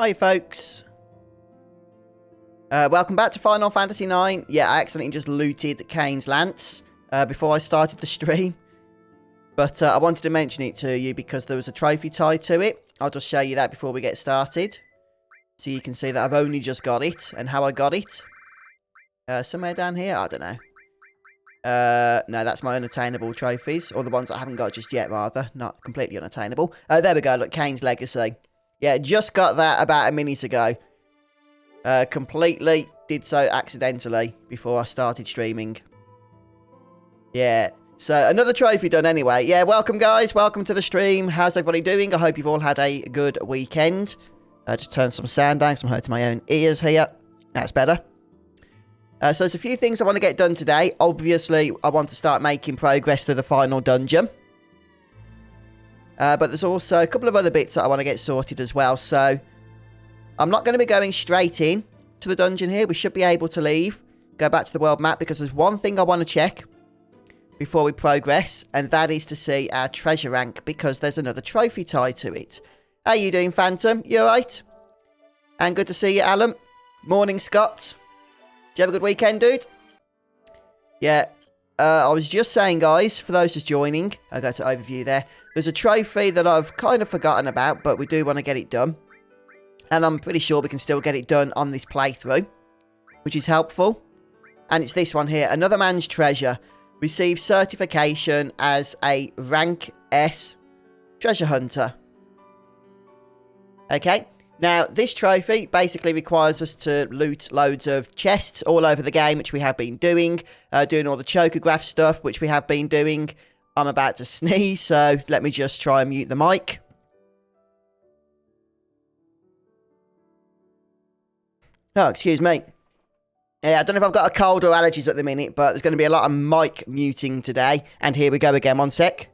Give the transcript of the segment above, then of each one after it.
Hi folks. Welcome back to Final Fantasy IX. Yeah, I accidentally just looted Kane's lance before I started the stream. But I wanted to mention it to you because there was a trophy tied to it. I'll just show you that before we get started. So you can see that I've only just got it and how I got it. Somewhere down here? I don't know. No, that's my unattainable trophies. Or the ones I haven't got just yet, rather. Not completely unattainable. There we go. Look, Kane's Legacy. Yeah, just got that about a minute ago. Completely did so accidentally before I started streaming. Yeah. So, another trophy done anyway. Yeah, welcome guys. Welcome to the stream. How's everybody doing? I hope you've all had a good weekend. Just turn some sound down because I'm hurting my own ears here. That's better. So there's a few things I want to get done today. Obviously, I want to start making progress through the final dungeon. But there's also a couple of other bits that I want to get sorted as well. So, I'm not going to be going straight in to the dungeon here. We should be able to leave, go back to the world map, because there's one thing I want to check before we progress, and that is to see our treasure rank, because there's another trophy tied to it. How you doing, Phantom? You alright? And good to see you, Alan. Morning, Scott. Did you have a good weekend, dude? Yeah. I was just saying, guys, for those just joining, I'll go to overview there. There's a trophy that I've kind of forgotten about, but we do want to get it done. And I'm pretty sure we can still get it done on this playthrough, which is helpful. And it's this one here. Another man's treasure. Receives certification as a rank S treasure hunter. Okay. Now, this trophy basically requires us to loot loads of chests all over the game, which we have been doing. Doing all the chocograph stuff, which we have been doing. I'm about to sneeze, so let me just try and mute the mic. Oh, excuse me. Yeah, I don't know if I've got a cold or allergies at the minute, but there's going to be a lot of mic muting today. And here we go again, one sec.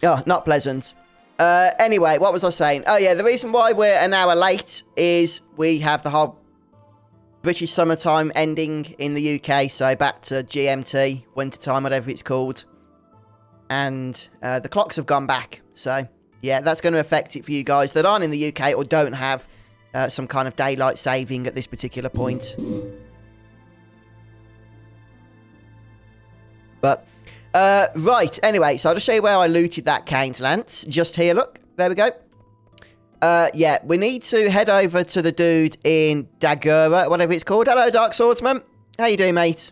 Oh, not pleasant. Anyway, what was I saying? Oh, yeah, the reason why we're an hour late is we have the whole British summertime ending in the UK, so back to GMT, wintertime, whatever it's called. And the clocks have gone back, so yeah, that's going to affect it for you guys that aren't in the UK or don't have some kind of daylight saving at this particular point. But, right, anyway, so I'll just show you where I looted that Kane's lance. Just here, look. There we go. Yeah, we need to head over to the dude in Dagura, whatever it's called. Hello, Dark Swordsman. How you doing, mate?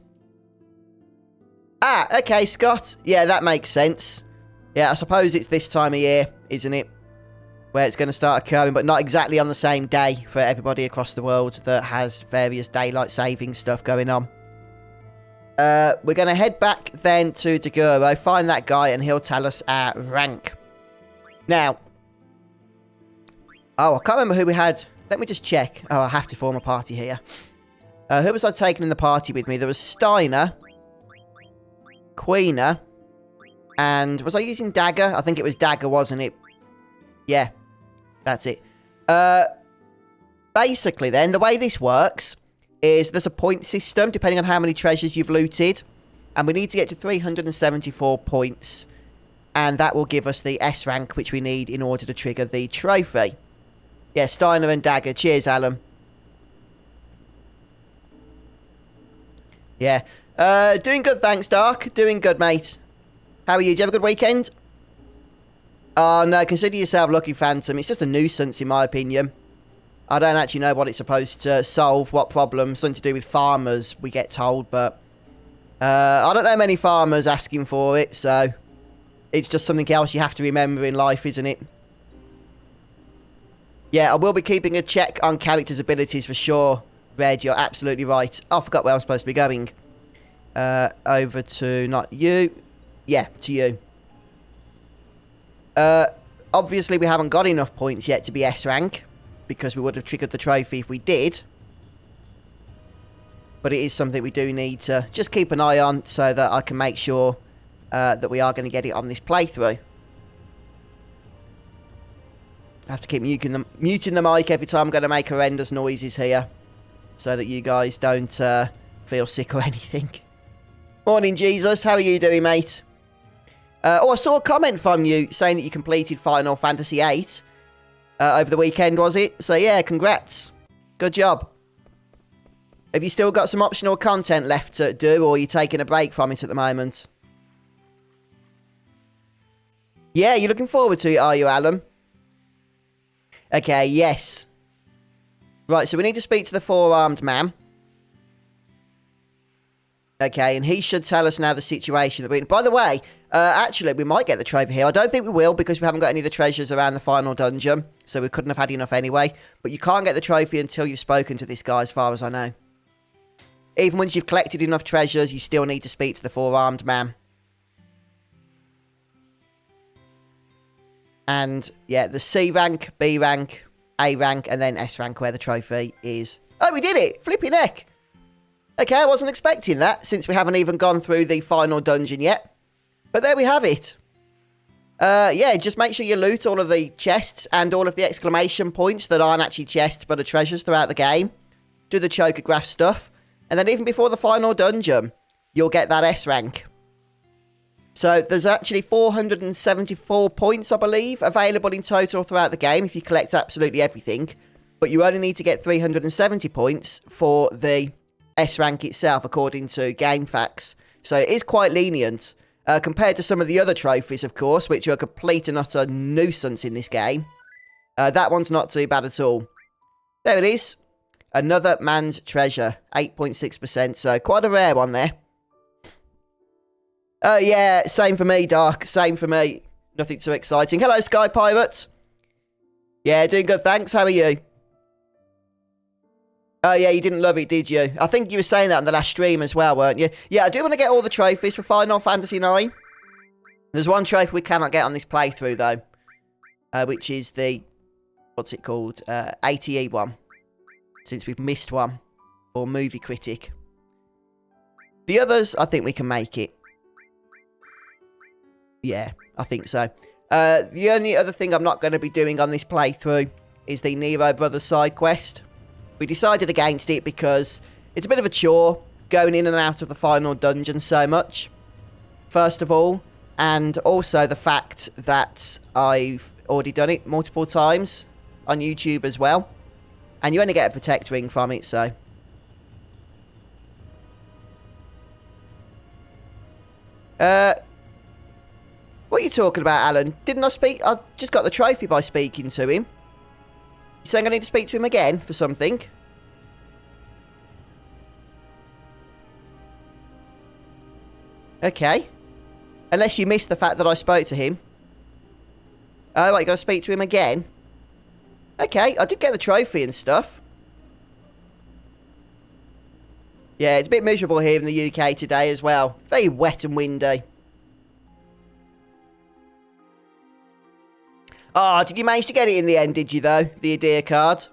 Ah, okay, Scott. Yeah, that makes sense. Yeah, I suppose it's this time of year, isn't it? Where it's going to start occurring, but not exactly on the same day for everybody across the world that has various daylight saving stuff going on. We're going to head back then to Daguro, find that guy, and he'll tell us our rank. Now, oh, I can't remember who we had. Let me just check. Oh, I have to form a party here. Who was I taking in the party with me? There was Steiner, Queener, and was I using Dagger? I think it was Dagger, wasn't it? Yeah, that's it. Basically then, the way this works is there's a point system depending on how many treasures you've looted. And we need to get to 374 points. And that will give us the S rank, which we need in order to trigger the trophy. Yeah, Steiner and Dagger. Cheers, Alan. Yeah. Doing good, thanks, Dark. Doing good, mate. How are you? Did you have a good weekend? Oh, no, consider yourself lucky, Phantom. It's just a nuisance, in my opinion. I don't actually know what it's supposed to solve, what problem. Something to do with farmers, we get told, but I don't know many farmers asking for it, so it's just something else you have to remember in life, isn't it? Yeah, I will be keeping a check on characters' abilities for sure, Red. You're absolutely right. Oh, I forgot where I'm supposed to be going. Over to, not you. Yeah, to you. Obviously, we haven't got enough points yet to be S rank, because we would have triggered the trophy if we did. But it is something we do need to just keep an eye on so that I can make sure that we are going to get it on this playthrough. I have to keep muting the mic every time I'm going to make horrendous noises here, so that you guys don't feel sick or anything. Morning, Jesus. How are you doing, mate? Oh, I saw a comment from you saying that you completed Final Fantasy VIII over the weekend, was it? So yeah, congrats. Good job. Have you still got some optional content left to do, or are you taking a break from it at the moment? Yeah, you're looking forward to it, are you, Alan? Okay, yes. Right, so we need to speak to the four-armed man. Okay, and he should tell us now the situation that we're in. By the way, actually, we might get the trophy here. I don't think we will because we haven't got any of the treasures around the final dungeon. So we couldn't have had enough anyway. But you can't get the trophy until you've spoken to this guy, as far as I know. Even once you've collected enough treasures, you still need to speak to the four-armed man. And, yeah, the C rank, B rank, A rank, and then S rank where the trophy is. Oh, we did it! Flipping heck! Okay, I wasn't expecting that, since we haven't even gone through the final dungeon yet. But there we have it. Yeah, just make sure you loot all of the chests and all of the exclamation points that aren't actually chests but are treasures throughout the game. Do the chocograph stuff. And then even before the final dungeon, you'll get that S rank. So there's actually 474 points, I believe, available in total throughout the game if you collect absolutely everything. But you only need to get 370 points for the S rank itself, according to GameFAQs. So it is quite lenient, compared to some of the other trophies, of course, which are a complete and utter nuisance in this game. That one's not too bad at all. There it is. Another man's treasure, 8.6%, so quite a rare one there. Oh, yeah, same for me, Dark, same for me. Nothing too exciting. Hello, Sky Pirate. Yeah, doing good, thanks. How are you? Oh, yeah, you didn't love it, did you? I think you were saying that on the last stream as well, weren't you? Yeah, I do want to get all the trophies for Final Fantasy IX. There's one trophy we cannot get on this playthrough, though. Which is the... What's it called? ATE one. Since we've missed one. Or Movie Critic. The others, I think we can make it. Yeah, I think so. The only other thing I'm not going to be doing on this playthrough is the Nero Brothers side quest. We decided against it because it's a bit of a chore going in and out of the final dungeon so much. First of all, and also the fact that I've already done it multiple times on YouTube as well. And you only get a protect ring from it, so... What are you talking about, Alan? Didn't I speak? I just got the trophy by speaking to him. You saying I need to speak to him again for something? Okay. Unless you missed the fact that I spoke to him. Oh, right, you got to speak to him again? Okay, I did get the trophy and stuff. Yeah, it's a bit miserable here in the UK today as well. Very wet and windy. Oh, did you manage to get it in the end, did you, though? The Adir card.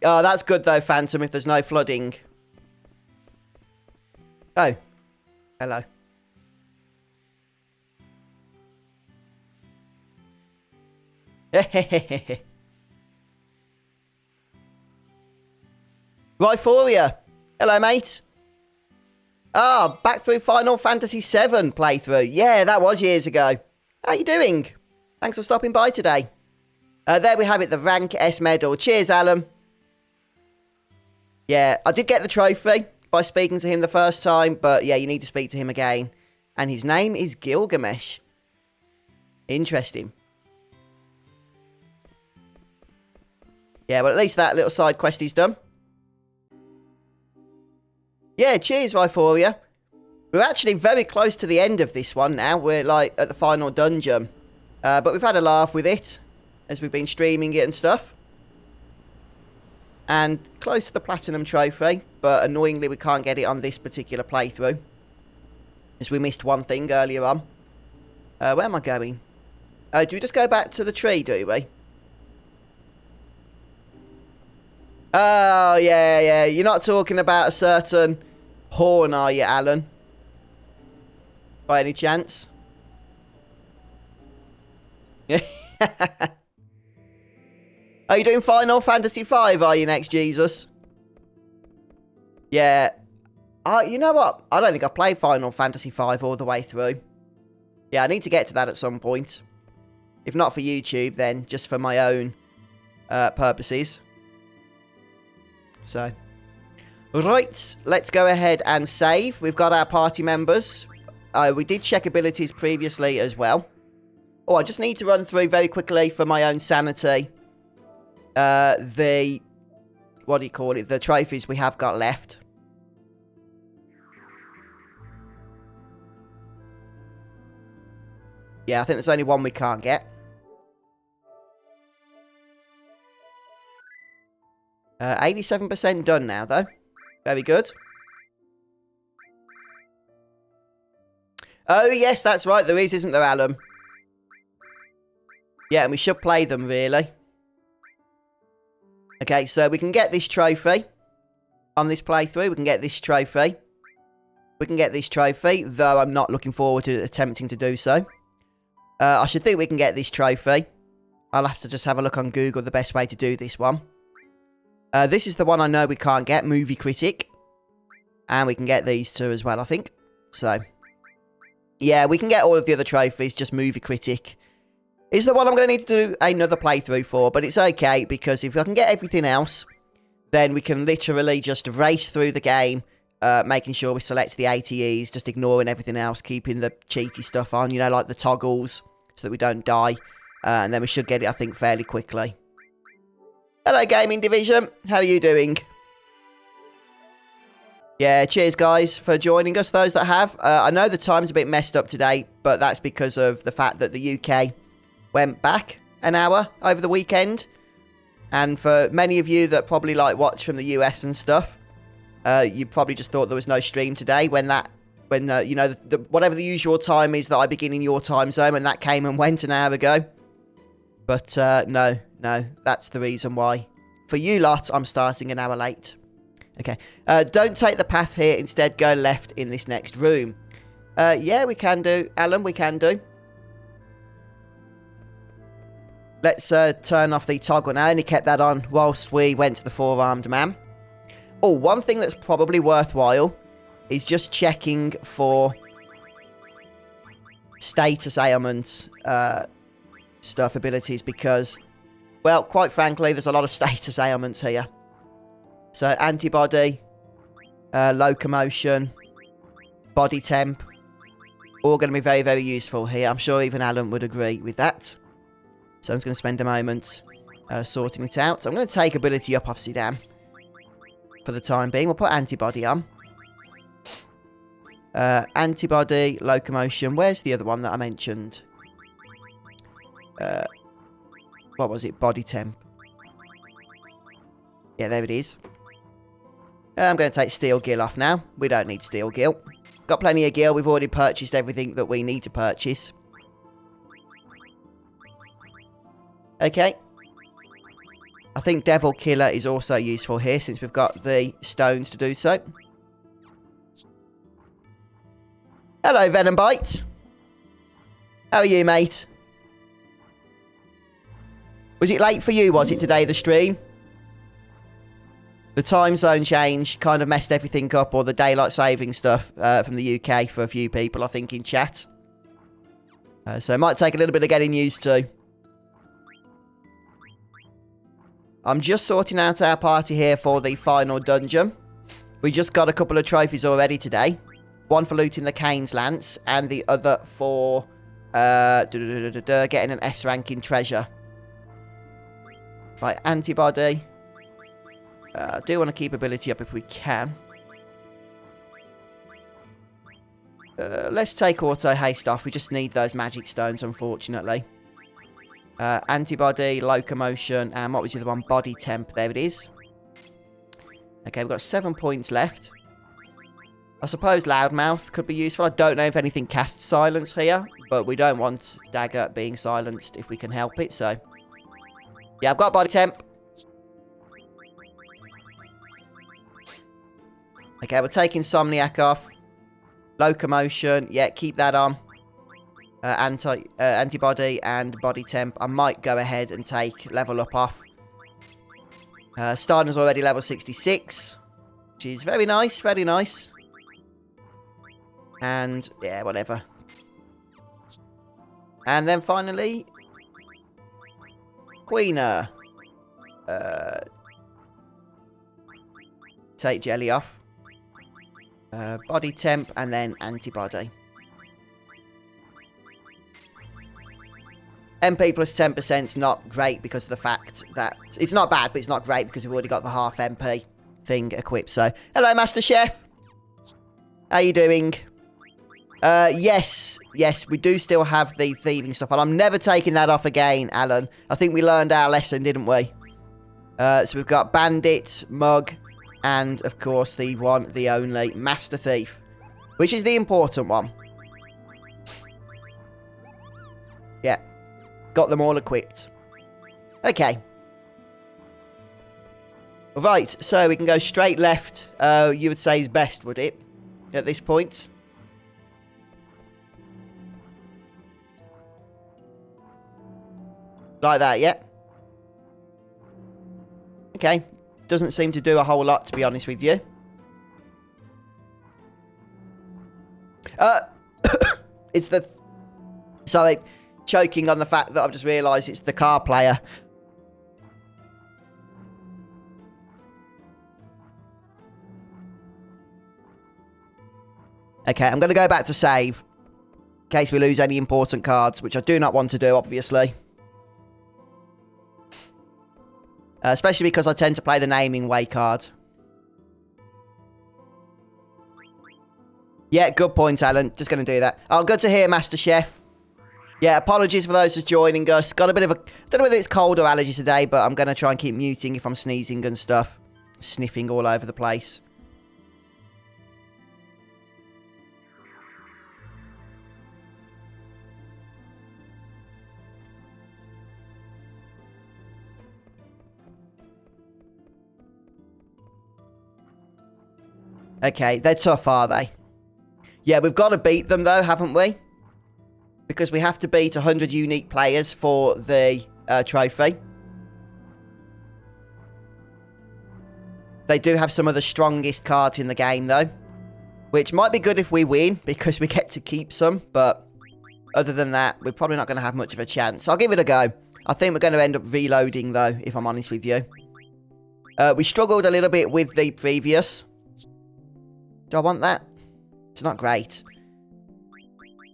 Oh, that's good, though, Phantom, if there's no flooding. Oh. Hello. Rhyphoria. Hello, mate. Ah, back through Final Fantasy VII playthrough. Yeah, that was years ago. How you doing? Thanks for stopping by today. There we have it, the Rank S medal. Cheers, Alan. Yeah, I did get the trophy by speaking to him the first time, but yeah, you need to speak to him again. And his name is Gilgamesh. Interesting. Yeah, well, at least that little side quest is done. Yeah, cheers, Rhyphoria. We're actually very close to the end of this one now. We're, like, at the final dungeon. But we've had a laugh with it as we've been streaming it and stuff. And close to the Platinum Trophy, but annoyingly we can't get it on this particular playthrough. As we missed one thing earlier on. Where am I going? Do we just go back to the tree, do we? Oh, yeah, yeah. You're not talking about a certain horn, are you, Alan? By any chance? Are you doing Final Fantasy V, are you next, Jesus? Yeah. You know what? I don't think I've played Final Fantasy V all the way through. Yeah, I need to get to that at some point. If not for YouTube, then just for my own purposes. So, right, let's go ahead and save. We've got our party members. We did check abilities previously as well. Oh, I just need to run through very quickly for my own sanity. What do you call it? The trophies we have got left. Yeah, I think there's only one we can't get. 87% done now, though. Very good. Oh, yes, that's right. There is, isn't there, Alan? Yeah, and we should play them, really. Okay, so we can get this trophy on this playthrough. We can get this trophy. We can get this trophy, though I'm not looking forward to attempting to do so. I should think we can get this trophy. I'll have to just have a look on Google the best way to do this one. This is the one I know we can't get, Movie Critic. And we can get these two as well, I think. So, yeah, we can get all of the other trophies, just Movie Critic is the one I'm going to need to do another playthrough for. But it's okay, because if I can get everything else, then we can literally just race through the game, making sure we select the ATEs, just ignoring everything else, keeping the cheaty stuff on, you know, like the toggles, so that we don't die. And then we should get it, I think, fairly quickly. Hello, Gaming Division. How are you doing? Yeah, cheers, guys, for joining us, those that have. I know the time's a bit messed up today, but that's because of the fact that the UK went back an hour over the weekend. And for many of you that probably, like, watch from the US and stuff, you probably just thought there was no stream today when you know, whatever the usual time is that I begin in your time zone, and that came and went an hour ago. But no, that's the reason why. For you lot, I'm starting an hour late. Okay, don't take the path here. Instead, go left in this next room. Yeah, we can do, Alan, we can do. Let's turn off the toggle now. I only kept that on whilst we went to the four-armed man. Oh, one thing that's probably worthwhile is just checking for status ailments stuff, abilities, because, well, quite frankly, there's a lot of status ailments here. So, antibody, locomotion, body temp, all going to be very, very useful here. I'm sure even Alan would agree with that. So, I'm just going to spend a moment sorting it out. So, I'm going to take ability up off Zidane for the time being. We'll put antibody on. Antibody, locomotion. Where's the other one that I mentioned? What was it? Body temp. Yeah, there it is. I'm going to take Steel Gill off now. We don't need Steel Gill. Got plenty of Gill. We've already purchased everything that we need to purchase. Okay. I think Devil Killer is also useful here, since we've got the stones to do so. Hello, Venom Bite. How are you, mate? Was it late for you, was it, today, the stream? The time zone change kind of messed everything up, or the daylight saving stuff from the UK for a few people, I think, in chat. So it might take a little bit of getting used to. I'm just sorting out our party here for the final dungeon. We just got a couple of trophies already today. One for looting the Kane's Lance, and the other for getting an S ranking treasure. Right, antibody. I do want to keep ability up if we can. Let's take auto haste off. We just need those magic stones, unfortunately. Antibody, locomotion, and what was the other one? Body temp. There it is. Okay, we've got 7 points left. I suppose loudmouth could be useful. I don't know if anything casts silence here, but we don't want dagger being silenced if we can help it, so... Yeah, I've got body temp. Okay, we're taking Insomniac off. Locomotion. Yeah, keep that on. Antibody and body temp. I might go ahead and take level up off. Starner's already level 66. Which is very nice, very nice. And, yeah, whatever. And then finally... Queener. Take jelly off. Body temp and then antibody. MP plus 10% is not great because of the fact that... It's not bad, but it's not great because we've already got the half MP thing equipped. So, hello, Master Chef. How you doing? Yes, we do still have the thieving stuff. And I'm never taking that off again, Alan. I think we learned our lesson, didn't we? So we've got Bandit, Mug, and, of course, the one, the only, Master Thief. Which is the important one. Yeah. Got them all equipped. Okay. Right, so we can go straight left. You would say is best, would it? At this point? Like that, yeah? Okay. Doesn't seem to do a whole lot, to be honest with you. It's the... Sorry, choking on the fact that I've just realised it's the car player. Okay, I'm going to go back to save. In case we lose any important cards, which I do not want to do, obviously. Especially because I tend to play the naming way card. Yeah, good point, Alan. Just going to do that. Oh, good to hear, Master Chef. Yeah, apologies for those just joining us. Got a bit of a... I don't know whether it's cold or allergies today, but I'm going to try and keep muting if I'm sneezing and stuff. Sniffing all over the place. Okay, they're tough, are they? Yeah, we've got to beat them, though, haven't we? Because we have to beat 100 unique players for the trophy. They do have some of the strongest cards in the game, though. Which might be good if we win, because we get to keep some. But other than that, we're probably not going to have much of a chance. I'll give it a go. I think we're going to end up reloading, though, if I'm honest with you. We struggled a little bit with the previous... Do I want that? It's not great.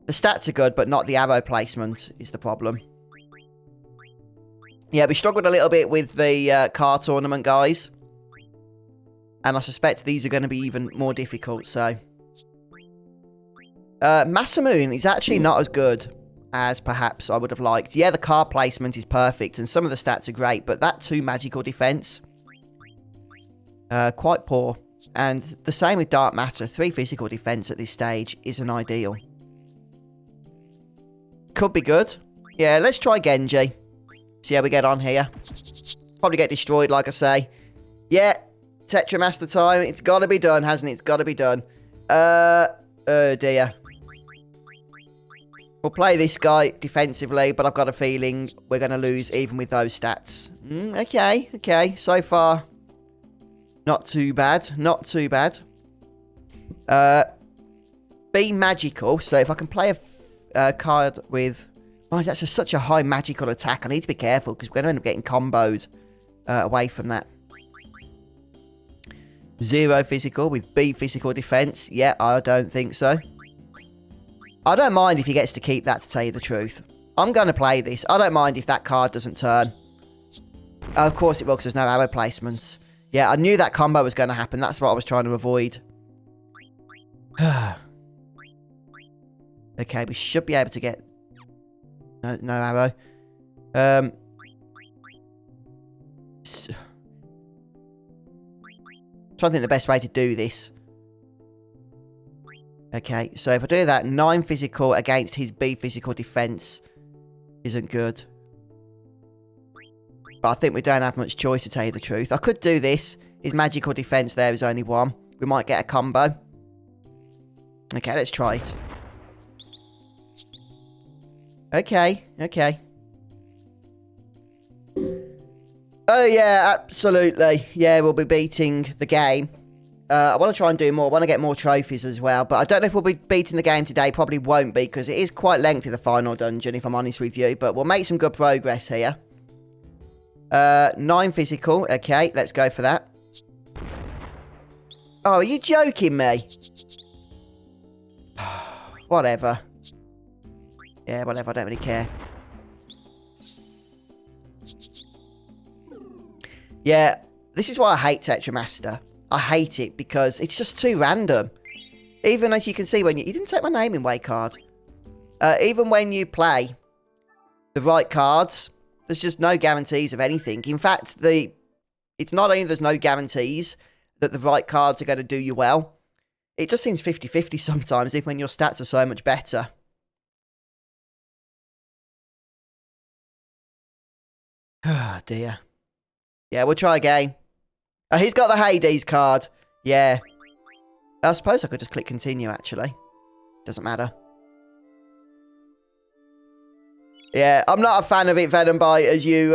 The stats are good, but not the arrow placement is the problem. Yeah, we struggled a little bit with the car tournament, guys. And I suspect these are going to be even more difficult, so... Masamoon is actually not as good as perhaps I would have liked. Yeah, the car placement is perfect, and some of the stats are great, but that 2 magical defense... quite poor. And the same with Dark Matter. 3 physical defense at this stage isn't ideal. Could be good. Yeah, let's try Genji. See how we get on here. Probably get destroyed, like I say. Yeah, Tetramaster time. It's got to be done, hasn't it? It's got to be done. Oh, dear. We'll play this guy defensively, but I've got a feeling we're going to lose even with those stats. Okay. So far... Not too bad. Not too bad. Be magical. So if I can play a card with... Oh, that's such a high magical attack. I need to be careful because we're going to end up getting comboed away from that. 0 physical with B physical defense. Yeah, I don't think so. I don't mind if he gets to keep that, to tell you the truth. I'm going to play this. I don't mind if that card doesn't turn. Of course it will, because there's no arrow placements. Yeah, I knew that combo was going to happen. That's what I was trying to avoid. Okay, we should be able to get... No arrow. Trying to think the best way to do this. Okay, so if I do that, 9 physical against his B physical defense isn't good. But I think we don't have much choice, to tell you the truth. I could do this. His magical defense there is only 1. We might get a combo. Okay, let's try it. Okay. Oh, yeah, absolutely. Yeah, we'll be beating the game. I want to try and do more. I want to get more trophies as well. But I don't know if we'll be beating the game today. Probably won't be, because it is quite lengthy, the final dungeon, if I'm honest with you. But we'll make some good progress here. 9 physical. Okay, let's go for that. Oh, are you joking me? Whatever. Yeah, whatever. I don't really care. Yeah, this is why I hate Tetramaster. I hate it because it's just too random. Even as you can see when you didn't take my name in way card. Even when you play the right cards, there's just no guarantees of anything. In fact, it's not only there's no guarantees that the right cards are going to do you well. It just seems 50-50 sometimes, even when your stats are so much better. Oh, dear. Yeah, we'll try again. Oh, he's got the Hades card. Yeah. I suppose I could just click continue, actually. Doesn't matter. Yeah, I'm not a fan of it, Venombite, as you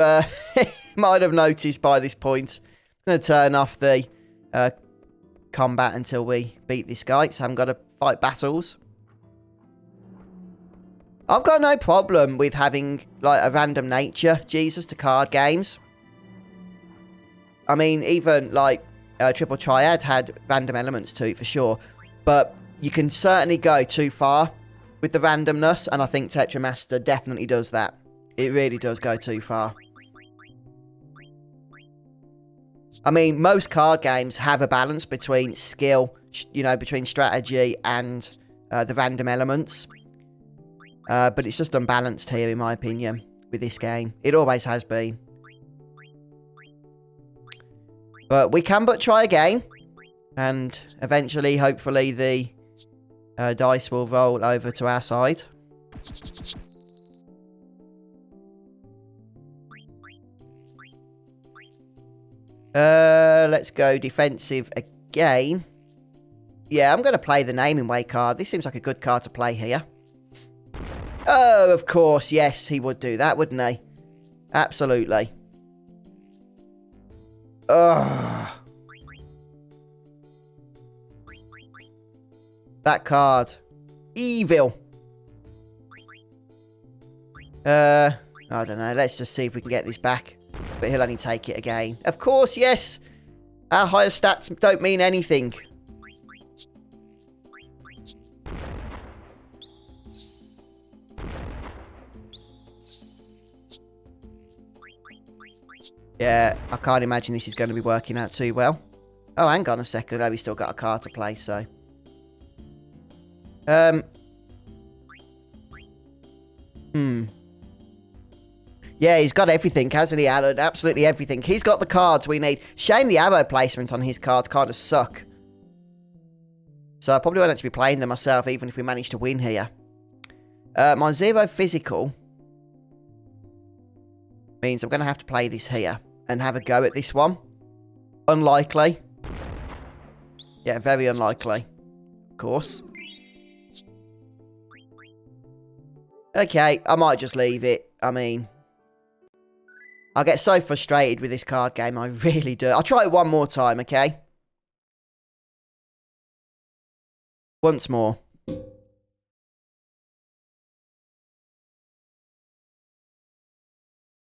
might have noticed by this point. I'm going to turn off the combat until we beat this guy, so I haven't got to fight battles. I've got no problem with having, like, a random nature, Jesus, to card games. I mean, even, like, Triple Triad had random elements to it, for sure. But you can certainly go too far with the randomness, and I think Tetramaster definitely does that. It really does go too far. I mean, most card games have a balance between skill, you know, between strategy and the random elements. But it's just unbalanced here, in my opinion, with this game. It always has been. But we can but try again. And eventually, hopefully, the dice will roll over to our side. Let's go defensive again. Yeah, I'm going to play the naming way card. This seems like a good card to play here. Oh, of course, yes, he would do that, wouldn't he? Absolutely. Ugh. That card. Evil. I don't know. Let's just see if we can get this back. But he'll only take it again. Of course, yes. Our higher stats don't mean anything. Yeah, I can't imagine this is going to be working out too well. Oh, hang on a second. Oh, we still got a card to play, so. Yeah, he's got everything, hasn't he, Alan? Absolutely everything. He's got the cards we need. Shame the arrow placement on his cards kind of suck. So I probably won't actually be playing them myself, even if we manage to win here. My 0 physical means I'm going to have to play this here and have a go at this one. Unlikely. Yeah, very unlikely. Of course. Okay, I might just leave it. I mean, I get so frustrated with this card game. I really do. I'll try it one more time, okay? Once more.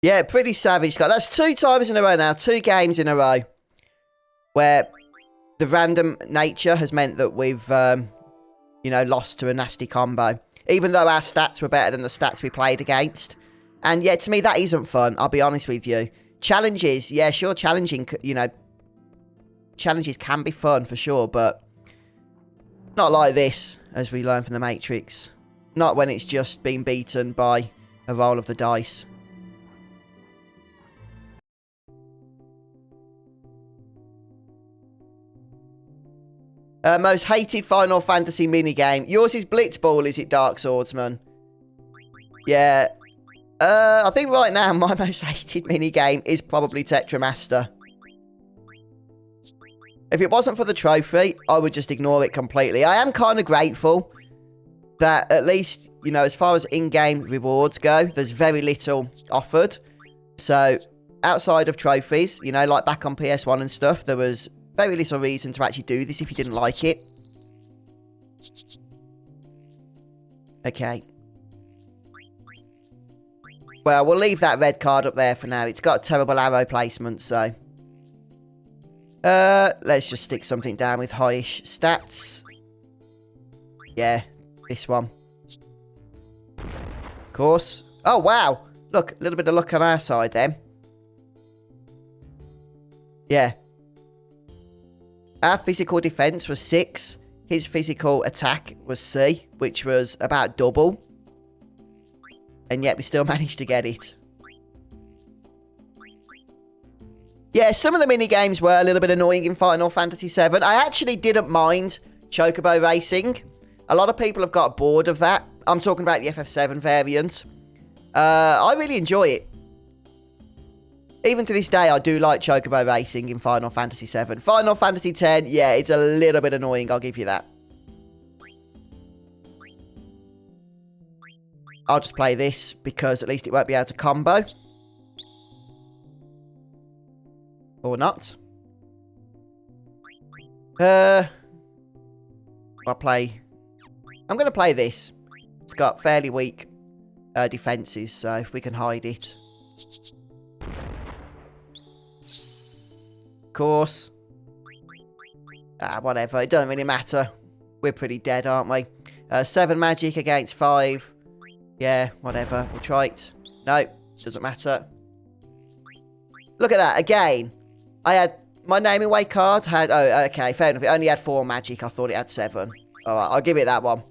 Yeah, pretty savage, Scott. That's 2 times in a row now. 2 games in a row. Where the random nature has meant that we've, you know, lost to a nasty combo. Even though our stats were better than the stats we played against. And yeah, to me, that isn't fun. I'll be honest with you. Challenges, yeah, sure, challenging, you know, challenges can be fun for sure, but not like this, as we learn from the Matrix. Not when it's just been beaten by a roll of the dice. Most hated Final Fantasy minigame. Yours is Blitzball, is it, Dark Swordsman? Yeah. I think right now my most hated minigame is probably Tetramaster. If it wasn't for the trophy, I would just ignore it completely. I am kind of grateful that at least, you know, as far as in-game rewards go, there's very little offered. So outside of trophies, you know, like back on PS1 and stuff, there was very little reason to actually do this if you didn't like it. Okay. Well, we'll leave that red card up there for now. It's got terrible arrow placement, so... let's just stick something down with highish stats. Yeah, this one. Of course. Oh, wow. Look, a little bit of luck on our side then. Yeah. Our physical defense was 6. His physical attack was C, which was about double. And yet we still managed to get it. Yeah, some of the mini-games were a little bit annoying in Final Fantasy VII. I actually didn't mind Chocobo Racing. A lot of people have got bored of that. I'm talking about the FF7 variant. I really enjoy it. Even to this day, I do like Chocobo Racing in Final Fantasy VII. Final Fantasy X, yeah, it's a little bit annoying, I'll give you that. I'll just play this, because at least it won't be able to combo. Or not. I'm going to play this. It's got fairly weak defences, so if we can hide it. Of course. Whatever, it doesn't really matter. We're pretty dead, aren't we? 7 magic against 5. Yeah, whatever. We'll try it. No, doesn't matter. Look at that, again. I had my naming away card had... Oh, okay, fair enough. It only had 4 magic. I thought it had 7. Alright, I'll give it that one.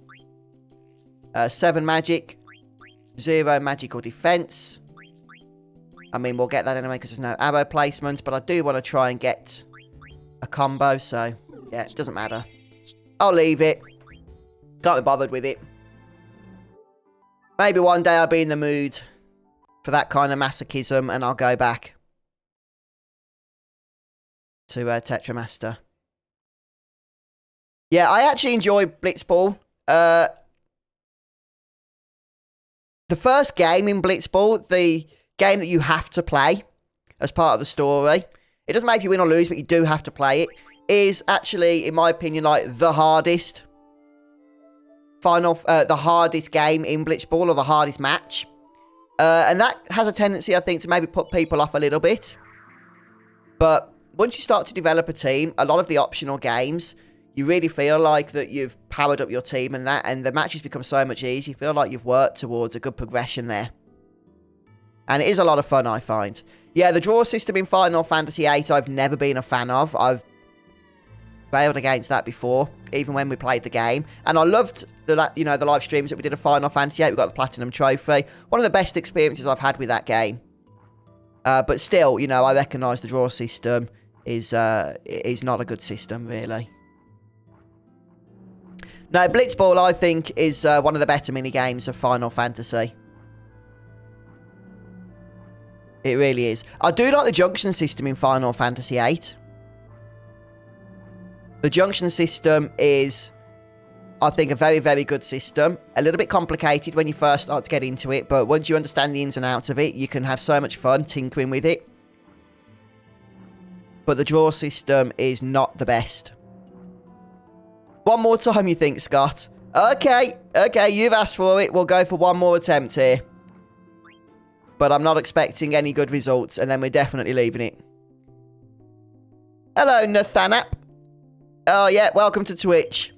7 magic. 0 magical defense. I mean, we'll get that anyway because there's no arrow placement. But I do want to try and get a combo. So, yeah, it doesn't matter. I'll leave it. Can't be bothered with it. Maybe one day I'll be in the mood for that kind of masochism and I'll go back to Tetramaster. Yeah, I actually enjoy Blitzball. The first game in Blitzball, the game that you have to play as part of the story, it doesn't matter if you win or lose, but you do have to play it, is actually, in my opinion, like the hardest the hardest game in Blitzball, or the hardest match. And that has a tendency, I think, to maybe put people off a little bit. But once you start to develop a team, a lot of the optional games, you really feel like that you've powered up your team and the matches become so much easier. You feel like you've worked towards a good progression there. And it is a lot of fun, I find. Yeah, the draw system in Final Fantasy VIII, I've never been a fan of. I've railed against that before, even when we played the game. And I loved the live streams that we did of Final Fantasy VIII. We got the Platinum Trophy. One of the best experiences I've had with that game. But still, you know, I recognise the draw system is not a good system, really. No, Blitzball, I think, is one of the better mini-games of Final Fantasy. It really is. I do like the junction system in Final Fantasy VIII. The junction system is, I think, a very, very good system. A little bit complicated when you first start to get into it, but once you understand the ins and outs of it, you can have so much fun tinkering with it. But the draw system is not the best. One more time, you think, Scott? Okay, you've asked for it. We'll go for one more attempt here. But I'm not expecting any good results, and then we're definitely leaving it. Hello, Nathanap. Oh, yeah, welcome to Twitch.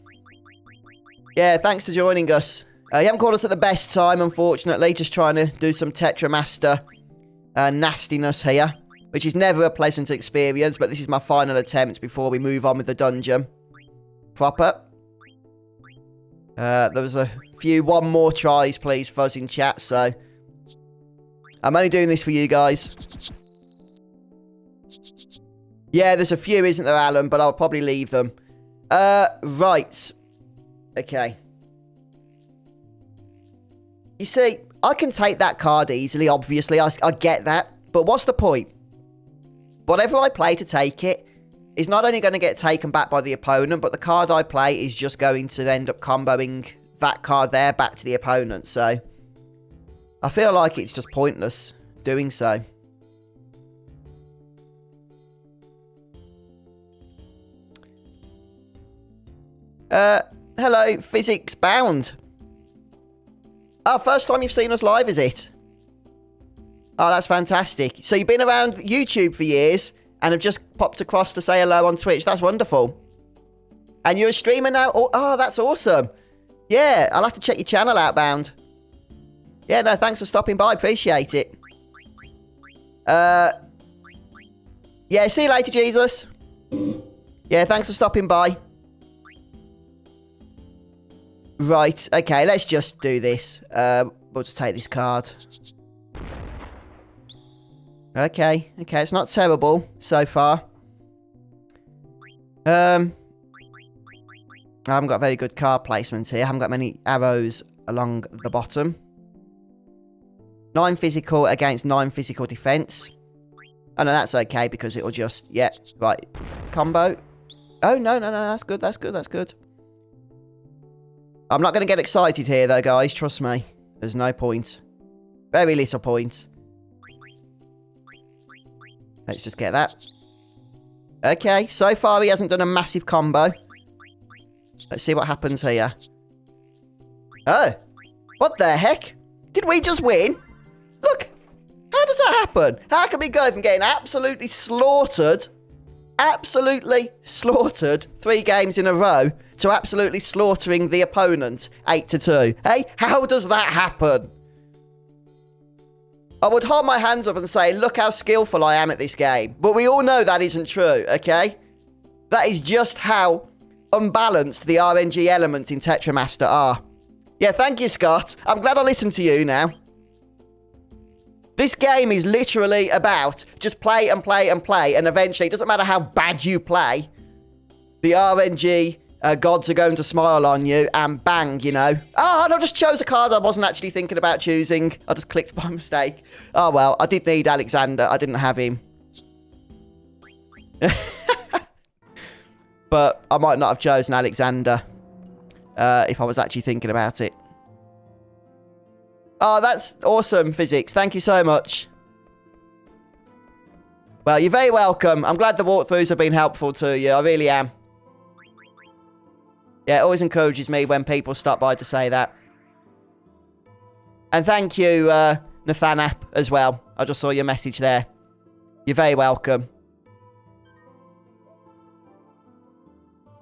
Yeah, thanks for joining us. You haven't called us at the best time, unfortunately. Just trying to do some Tetramaster nastiness here, which is never a pleasant experience, but this is my final attempt before we move on with the dungeon proper. There was a few one more tries, please, fuzz in chat, so I'm only doing this for you guys. Yeah, there's a few, isn't there, Alan? But I'll probably leave them. Right. Okay. You see, I can take that card easily, obviously. I get that. But what's the point? Whatever I play to take it is not only going to get taken back by the opponent, but the card I play is just going to end up comboing that card there back to the opponent. So I feel like it's just pointless doing so. Hello, Physics Bound. Oh, first time you've seen us live, is it? Oh, that's fantastic. So you've been around YouTube for years and have just popped across to say hello on Twitch. That's wonderful. And you're a streamer now? Oh, that's awesome. Yeah, I'll have to check your channel out, Bound. Yeah, no, thanks for stopping by. Appreciate it. Yeah, see you later, Jesus. Yeah, thanks for stopping by. Right, okay, let's just do this. We'll just take this card. Okay, it's not terrible so far. I haven't got very good card placement here. I haven't got many arrows along the bottom. 9 physical against 9 physical defense. Oh, no, that's okay because it'll just... Yeah, right. Combo. Oh, no, that's good, that's good. I'm not going to get excited here, though, guys. Trust me. There's no point. Very little point. Let's just get that. Okay, so far he hasn't done a massive combo. Let's see what happens here. Oh, what the heck? Did we just win? Look, how does that happen? How can we go from getting absolutely slaughtered 3 games in a row to absolutely slaughtering the opponent 8-2? Hey, how does that happen? I would hold my hands up and say, look how skillful I am at this game. But we all know that isn't true, okay? That is just how unbalanced the RNG elements in Tetramaster are. Yeah, thank you, Scott. I'm glad I listened to you now. This game is literally about just play and play and play, and eventually, it doesn't matter how bad you play, the RNG gods are going to smile on you, and bang, you know. Oh, and I just chose a card I wasn't actually thinking about choosing. I just clicked by mistake. Oh, well, I did need Alexander. I didn't have him. But I might not have chosen Alexander if I was actually thinking about it. Oh, that's awesome, Physics. Thank you so much. Well, you're very welcome. I'm glad the walkthroughs have been helpful to you. I really am. Yeah, it always encourages me when people stop by to say that. And thank you, Nathanap, as well. I just saw your message there. You're very welcome.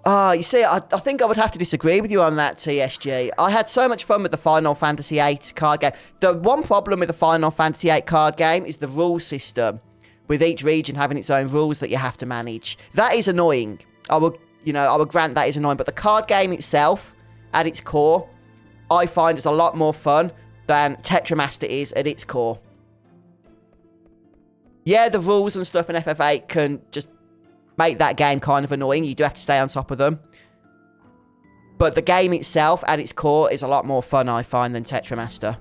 Oh, you see, I think I would have to disagree with you on that, TSG. I had so much fun with the Final Fantasy VIII card game. The one problem with the Final Fantasy VIII card game is the rule system, with each region having its own rules that you have to manage. That is annoying. I would grant that is annoying, but the card game itself, at its core, I find is a lot more fun than Tetramaster is at its core. Yeah, the rules and stuff in FF8 can just make that game kind of annoying. You do have to stay on top of them. But the game itself, at its core, is a lot more fun, I find, than Tetramaster.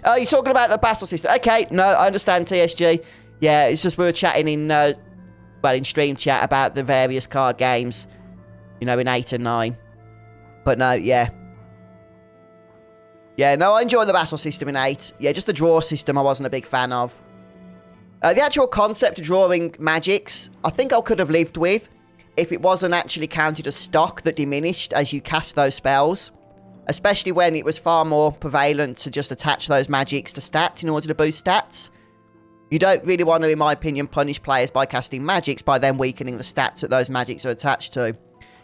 Oh, you're talking about the battle system. Okay, no, I understand, TSG. Yeah, it's just we were chatting in, in stream chat about the various card games, you know, in 8 and 9. But no, yeah. Yeah, no, I enjoy the battle system in 8. Yeah, just the draw system I wasn't a big fan of. The actual concept of drawing magics, I think I could have lived with if it wasn't actually counted as stock that diminished as you cast those spells. Especially when it was far more prevalent to just attach those magics to stats in order to boost stats. You don't really want to, in my opinion, punish players by casting magics by then weakening the stats that those magics are attached to.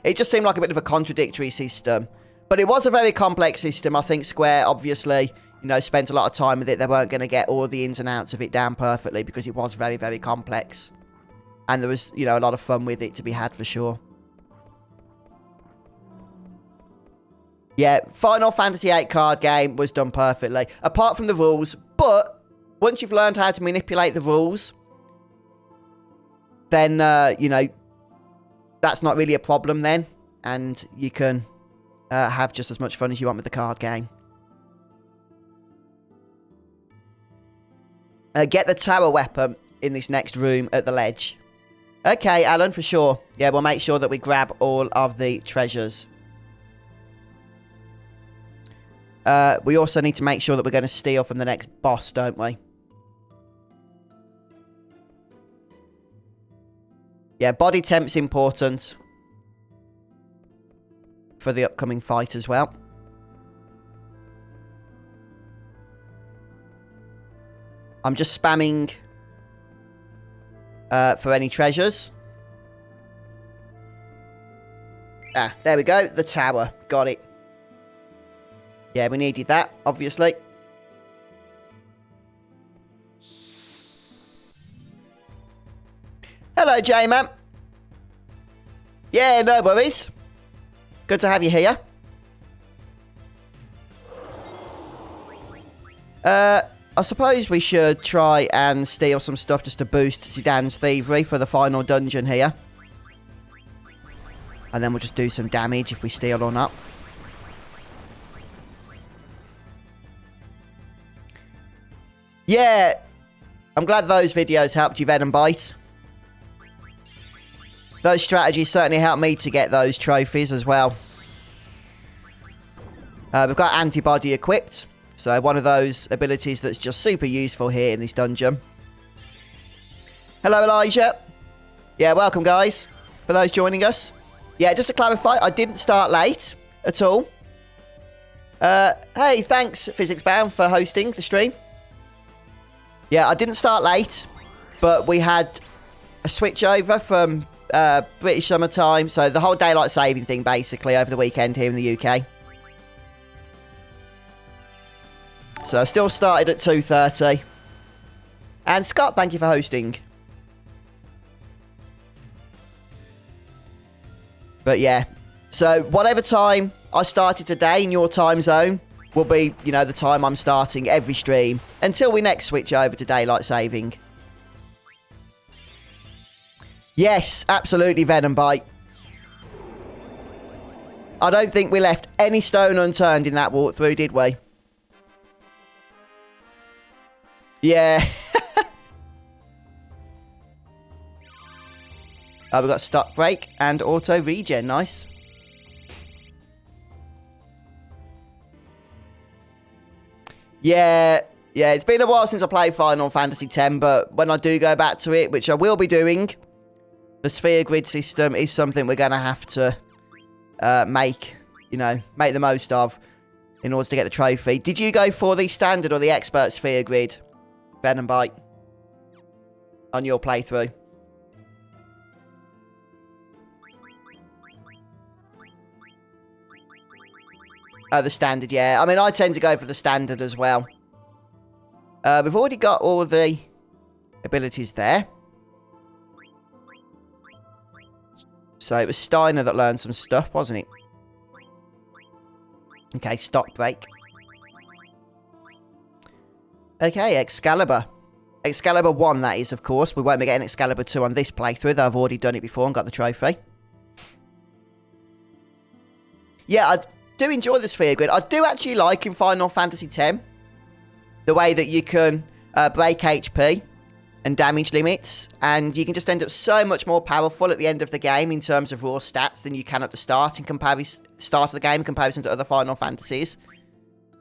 It just seemed like a bit of a contradictory system. But it was a very complex system. I think Square, obviously, you know, spent a lot of time with it. They weren't going to get all the ins and outs of it down perfectly because it was very, very complex. And there was, you know, a lot of fun with it to be had for sure. Yeah, Final Fantasy VIII card game was done perfectly. Apart from the rules, but once you've learned how to manipulate the rules, then, you know, that's not really a problem then. And you can have just as much fun as you want with the card game. Get the tower weapon in this next room at the ledge. Okay, Alan, for sure. Yeah, we'll make sure that we grab all of the treasures. We also need to make sure that we're going to steal from the next boss, don't we? Yeah, body temp's important. for the upcoming fight as well. I'm just spamming for any treasures. Ah, there we go. The tower. Got it. Yeah, we needed that, obviously. Hello, J-Man. Yeah, no worries. Good to have you here. I suppose we should try and steal some stuff just to boost Zidane's thievery for the final dungeon here. And then we'll just do some damage if we steal or not. Yeah, I'm glad those videos helped you, Venom Bite. Those strategies certainly helped me to get those trophies as well. We've got antibody equipped. So one of those abilities that's just super useful here in this dungeon. Hello, Elijah. Yeah, welcome, guys. For those joining us. Yeah, just to clarify, I didn't start late at all. Hey, thanks, Physics Bound, for hosting the stream. Yeah, I didn't start late, but we had a switch over from British summertime. So the whole daylight saving thing, basically, over the weekend here in the UK. So I still started at 2:30. And Scott, thank you for hosting. But yeah, so whatever time I started today in your time zone will be, you know, the time I'm starting every stream until we next switch over to daylight saving. Yes, absolutely, Venom Bite. I don't think we left any stone unturned in that walkthrough, did we? Yeah. Oh, we've got stop break and auto regen. Nice. Yeah, it's been a while since I played Final Fantasy X, but when I do go back to it, which I will be doing, the sphere grid system is something we're going to have to make the most of in order to get the trophy. Did you go for the standard or the expert sphere grid, Venom Bite, on your playthrough? Oh, the standard, yeah. I mean, I tend to go for the standard as well. We've already got all the abilities there. So it was Steiner that learned some stuff, wasn't it? Okay, stop break. Okay, Excalibur. Excalibur 1, that is, of course. We won't be getting Excalibur 2 on this playthrough, though I've already done it before and got the trophy. Yeah, I do enjoy the sphere grid. I do actually like in Final Fantasy X the way that you can break HP and damage limits, and you can just end up so much more powerful at the end of the game in terms of raw stats than you can at the start of the game in comparison to other Final Fantasies.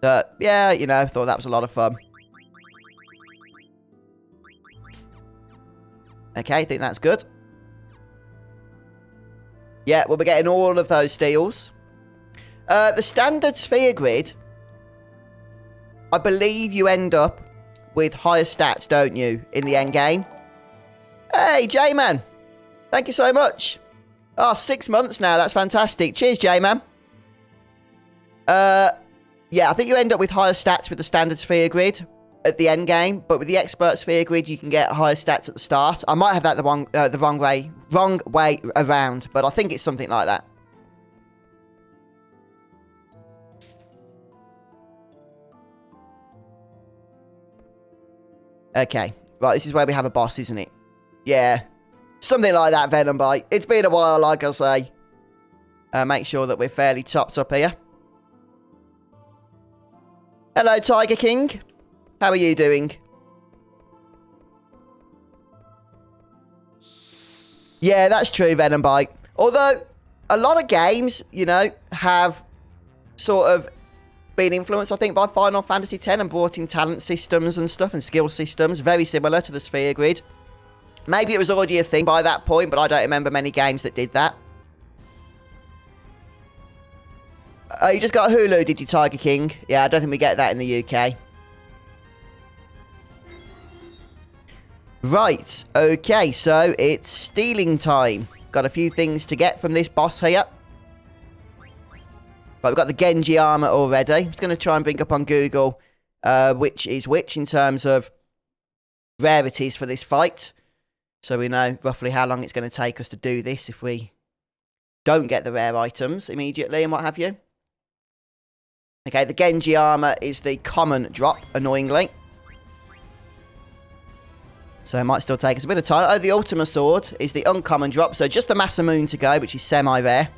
But yeah, you know, thought that was a lot of fun. Okay, I think that's good. Yeah, we'll be getting all of those steals. The standard sphere grid, I believe you end up with higher stats, don't you, in the end game? Hey, J-Man. Thank you so much. Oh, 6 months now. That's fantastic. Cheers, J-Man. Yeah, I think you end up with higher stats with the standard sphere grid at the end game, but with the expert sphere grid, you can get higher stats at the start. I might have that the wrong way around, but I think it's something like that. Okay, right, this is where we have a boss, isn't it? Yeah, something like that, Venom Bite. It's been a while, like I say. Make sure that we're fairly topped up here. Hello, Tiger King. How are you doing? Yeah, that's true, Venom Bite. Although, a lot of games, you know, have sort of been influenced, I think, by Final Fantasy X and brought in talent systems and stuff and skill systems very similar to the sphere grid. Maybe it was already a thing by that point, but I don't remember many games that did that. Oh, you just got Hulu, did you, Tiger King? Yeah, I don't think we get that in the UK. Right, okay, so it's stealing time. Got a few things to get from this boss here. But we've got the Genji armor already. I'm just going to try and bring up on Google which is which in terms of rarities for this fight. So we know roughly how long it's going to take us to do this if we don't get the rare items immediately and what have you. Okay, the Genji armor is the common drop, annoyingly. So it might still take us a bit of time. Oh, the Ultima sword is the uncommon drop. So just the Masamune to go, which is semi-rare.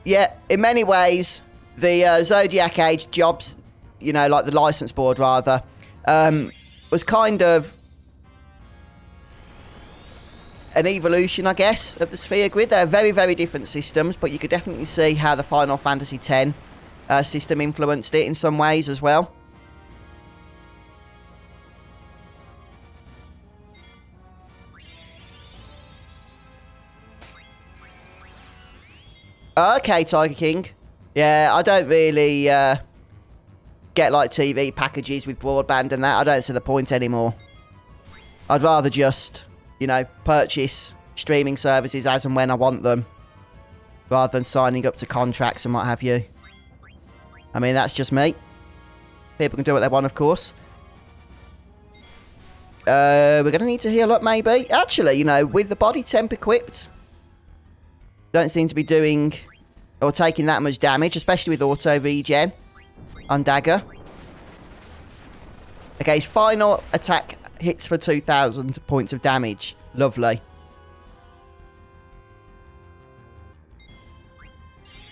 Yeah, in many ways, the Zodiac Age jobs, you know, like the license board rather, was kind of an evolution, I guess, of the Sphere Grid. They're very, very different systems, but you could definitely see how the Final Fantasy X system influenced it in some ways as well. Okay, Tiger King. Yeah, I don't really get like TV packages with broadband and that. I don't see the point anymore. I'd rather just, you know, purchase streaming services as and when I want them, rather than signing up to contracts and what have you. I mean, that's just me. People can do what they want, of course. We're going to need to heal up, maybe. Actually, you know, with the body temp equipped, don't seem to be doing or taking that much damage, especially with auto regen on Dagger. Okay, his final attack hits for 2,000 points of damage. Lovely.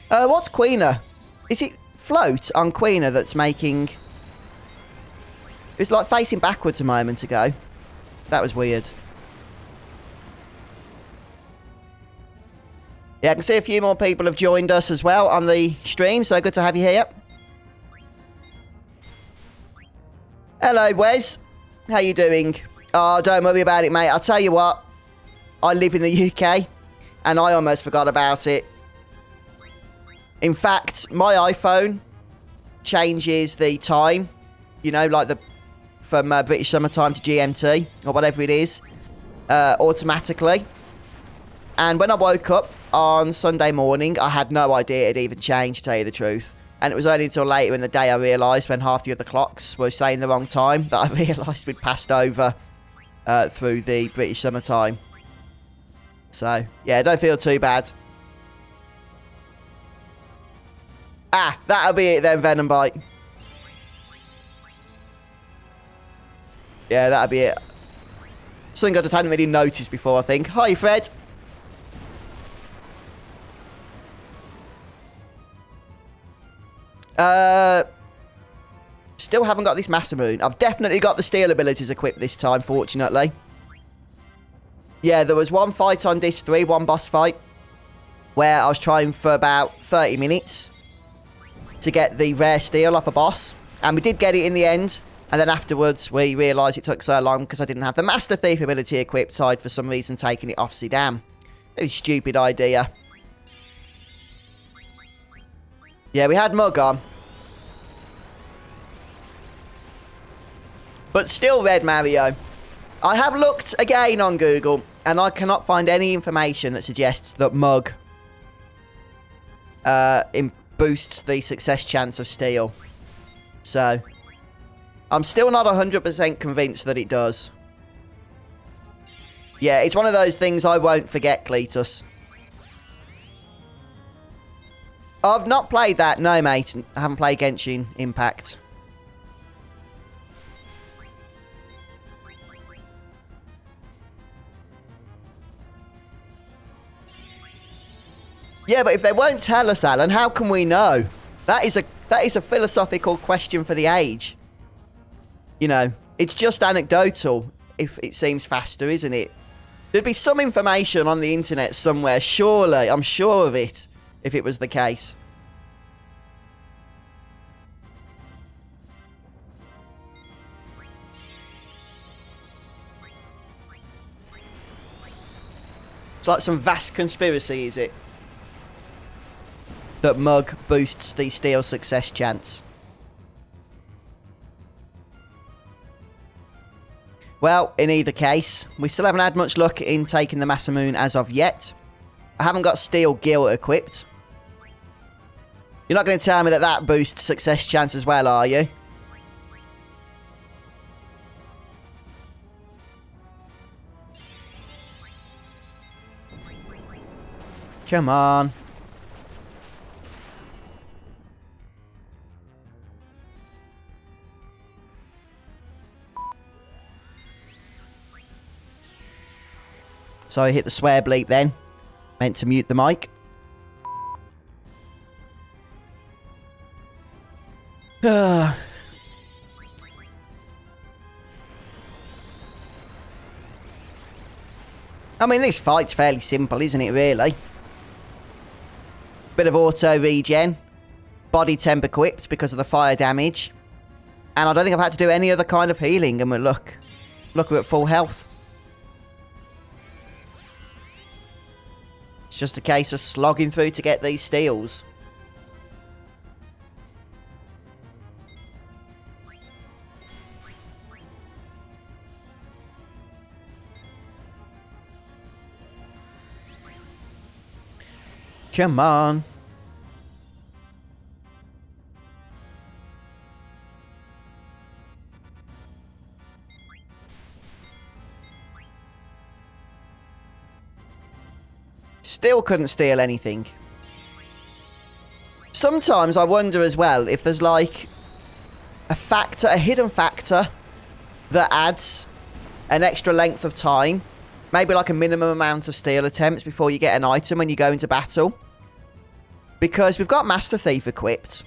What's Queener? Is it float on Queener that's making... It's like facing backwards a moment ago. That was weird. Yeah, I can see a few more people have joined us as well on the stream, so good to have you here. Hello, Wes. How you doing? Oh, don't worry about it, mate. I'll tell you what. I live in the UK, and I almost forgot about it. In fact, my iPhone changes the time, you know, like from British summertime to GMT, or whatever it is, automatically. And when I woke up on Sunday morning, I had no idea it even changed, to tell you the truth. And it was only until later in the day I realised, when half the other clocks were saying the wrong time, that I realised we'd passed over through the British summertime. So, yeah, don't feel too bad. Ah, that'll be it then, Venom Bite. Yeah, that'll be it. Something I just hadn't really noticed before, I think. Hi, Fred. Still haven't got this Masamune. I've definitely got the steel abilities equipped this time, fortunately. Yeah, there was one fight on Disc 3, one boss fight, where I was trying for about 30 minutes to get the rare steel off a boss. And we did get it in the end. And then afterwards, we realised it took so long because I didn't have the Master Thief ability equipped, so I'd for some reason taken it off Zidane. Very stupid idea. Yeah, we had Mug on. But still Red Mario. I have looked again on Google, and I cannot find any information that suggests that Mug boosts the success chance of steel. So, I'm still not 100% convinced that it does. Yeah, it's one of those things I won't forget, Cletus. I've not played that, no, mate. I haven't played Genshin Impact. Yeah, but if they won't tell us, Alan, how can we know? That is a philosophical question for the age. You know, it's just anecdotal if it seems faster, isn't it? There'd be some information on the internet somewhere, surely. I'm sure of it, if it was the case. It's like some vast conspiracy, is it? That Mug boosts the steel success chance. Well, in either case, we still haven't had much luck in taking the Masamune as of yet. I haven't got Steel Gill equipped. You're not going to tell me that that boosts success chance as well, are you? Come on. So I hit the swear bleep then. Meant to mute the mic. I mean, this fight's fairly simple, isn't it, really? Bit of auto regen. Body temp equipped because of the fire damage. And I don't think I've had to do any other kind of healing. And look, we're at full health. It's just a case of slogging through to get these steals. Come on. Still couldn't steal anything. Sometimes I wonder as well if there's like a hidden factor that adds an extra length of time. Maybe like a minimum amount of steal attempts before you get an item when you go into battle. Because we've got Master Thief equipped.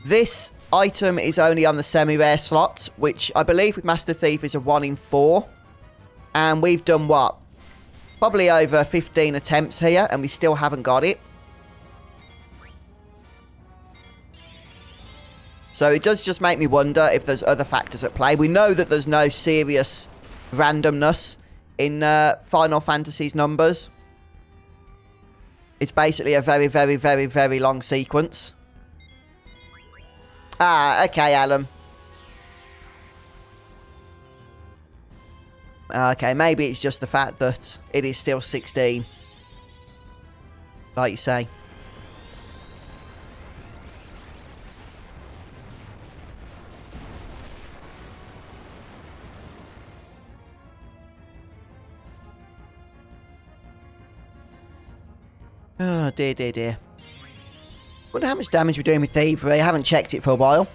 This item is only on the semi-rare slot, which I believe with Master Thief is a 1 in 4. And we've done what? Probably over 15 attempts here, and we still haven't got it. So it does just make me wonder if there's other factors at play. We know that there's no serious randomness in Final Fantasy's numbers. It's basically a very, very, very, very long sequence. Ah, okay, Alan. Okay, maybe it's just the fact that it is still 16. Like you say. Oh, dear, dear, dear. Wonder how much damage we're doing with Thievery. I haven't checked it for a while.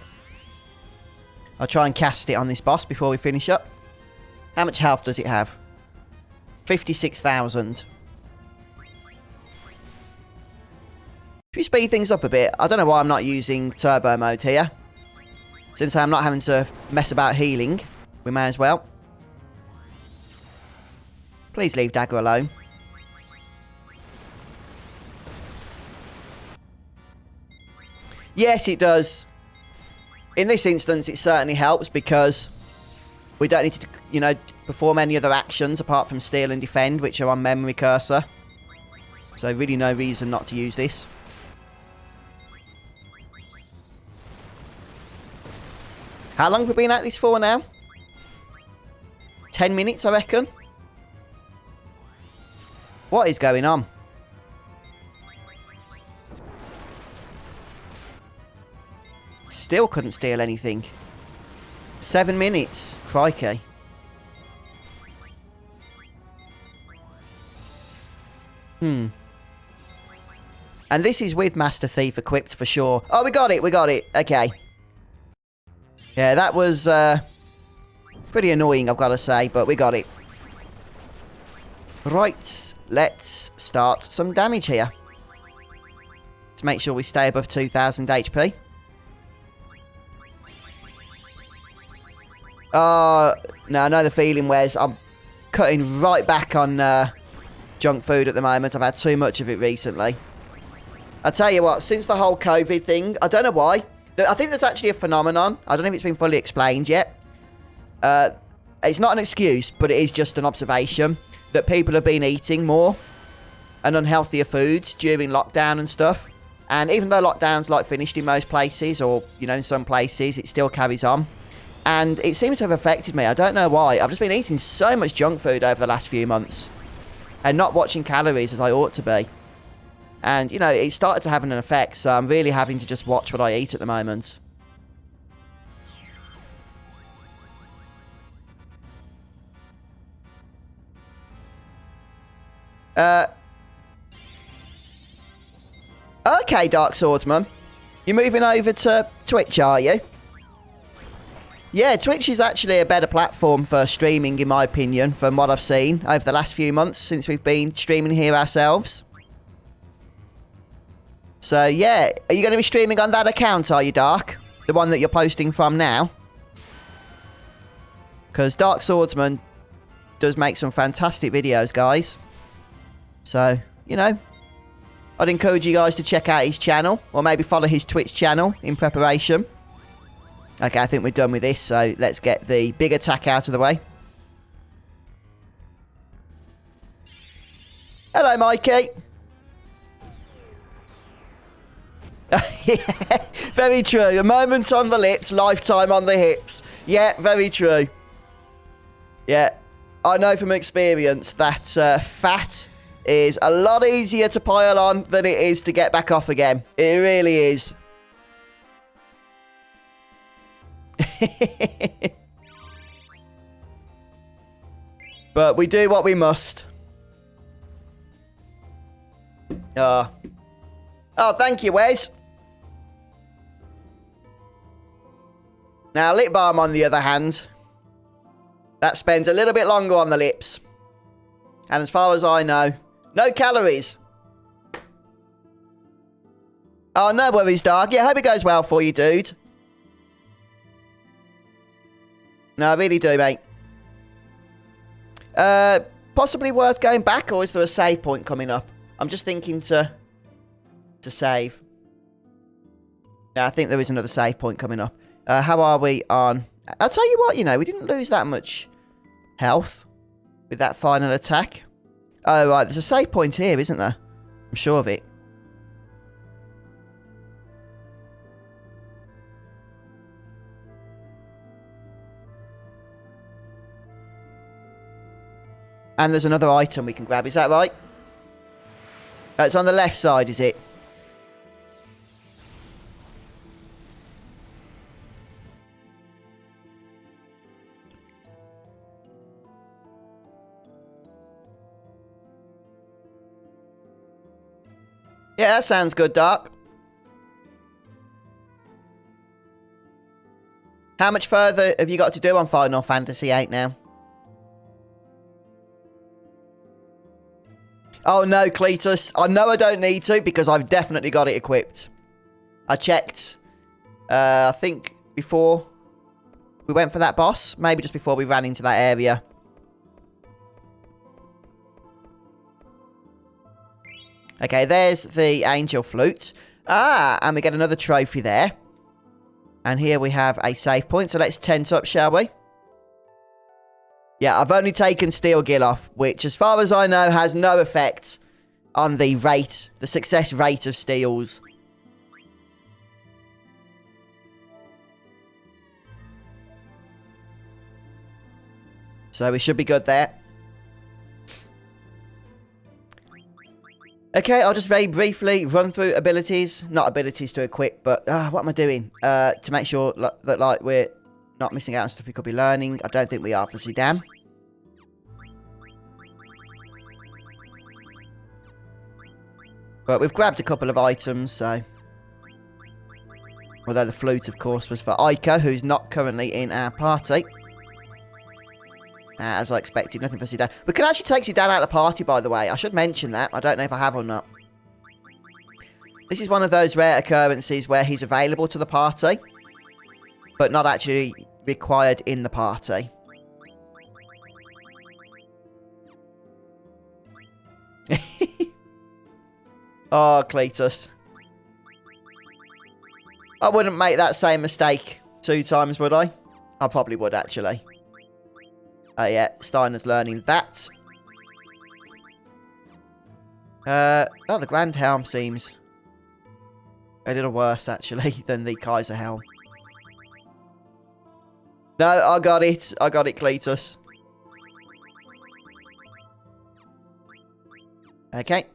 I'll try and cast it on this boss before we finish up. How much health does it have? 56,000. If we speed things up a bit, I don't know why I'm not using turbo mode here. Since I'm not having to mess about healing, we may as well. Please leave Dagger alone. Yes, it does. In this instance, it certainly helps because we don't need to, you know, perform any other actions apart from steal and defend, which are on memory cursor. So really no reason not to use this. How long have we been at this for now? 10 minutes, I reckon. What is going on? Still couldn't steal anything. 7 minutes. Crikey. And this is with Master Thief equipped for sure. Oh, we got it. We got it. Okay. Yeah, that was pretty annoying, I've got to say, but we got it. Right. Let's start some damage here. To make sure we stay above 2,000 HP. No, I know the feeling, Wes. I'm cutting right back on junk food at the moment. I've had too much of it recently. I tell you what, since the whole COVID thing, I don't know why. I think there's actually a phenomenon. I don't know if it's been fully explained yet. It's not an excuse, but it is just an observation. that people have been eating more and unhealthier foods during lockdown and stuff. And even though lockdown's like finished in most places, or, you know, in some places, it still carries on. And it seems to have affected me. I don't know why. I've just been eating so much junk food over the last few months and not watching calories as I ought to be. And, you know, it started to have an effect, so I'm really having to just watch what I eat at the moment. Okay, Dark Swordsman. You're moving over to Twitch, are you? Yeah, Twitch is actually a better platform for streaming, in my opinion, from what I've seen over the last few months since we've been streaming here ourselves. So, yeah. Are you going to be streaming on that account, are you, Dark? The one that you're posting from now? Because Dark Swordsman does make some fantastic videos, guys. So, you know, I'd encourage you guys to check out his channel, or maybe follow his Twitch channel in preparation. Okay, I think we're done with this, so let's get the big attack out of the way. Hello, Mikey. Yeah, very true. A moment on the lips, lifetime on the hips. Yeah, very true. Yeah, I know from experience that fat is a lot easier to pile on than it is to get back off again. It really is. But we do what we must. Oh, thank you, Wes. Now, lip balm, on the other hand, that spends a little bit longer on the lips. And as far as I know, no calories. Oh, no worries, Dark. Yeah, hope it goes well for you, dude. No, I really do, mate. Possibly worth going back, or is there a save point coming up? I'm just thinking to save. Yeah, I think there is another save point coming up. How are we on? I'll tell you what, you know, we didn't lose that much health with that final attack. Oh, right, there's a save point here, isn't there? I'm sure of it. And there's another item we can grab, is that right? It's on the left side, is it? Yeah, that sounds good, Dark. How much further have you got to do on Final Fantasy VIII now? Oh no, Cletus. I know I don't need to because I've definitely got it equipped. I checked, I think before we went for that boss. Maybe just before we ran into that area. Okay, there's the angel flute. Ah, and we get another trophy there. And here we have a save point. So let's tent up, shall we? Yeah, I've only taken Steel Gill off, which, as far as I know, has no effect on the rate, the success rate of steals. So we should be good there. Okay, I'll just very briefly run through abilities. Not abilities to equip, but what am I doing? To make sure that like we're not missing out on stuff we could be learning. I don't think we are for Zidane. But we've grabbed a couple of items, so... Although the flute, of course, was for Ica, who's not currently in our party. As I expected, nothing for Zidane. We can actually take Zidane out of the party, by the way. I should mention that. I don't know if I have or not. This is one of those rare occurrences where he's available to the party, but not actually required in the party. Oh, Cletus. I wouldn't make that same mistake 2 times, would I? I probably would, actually. Oh, yeah. Steiner's learning that. Oh, the Grand Helm seems a little worse, actually, than the Kaiser Helm. No, I got it. I got it, Cletus. Okay.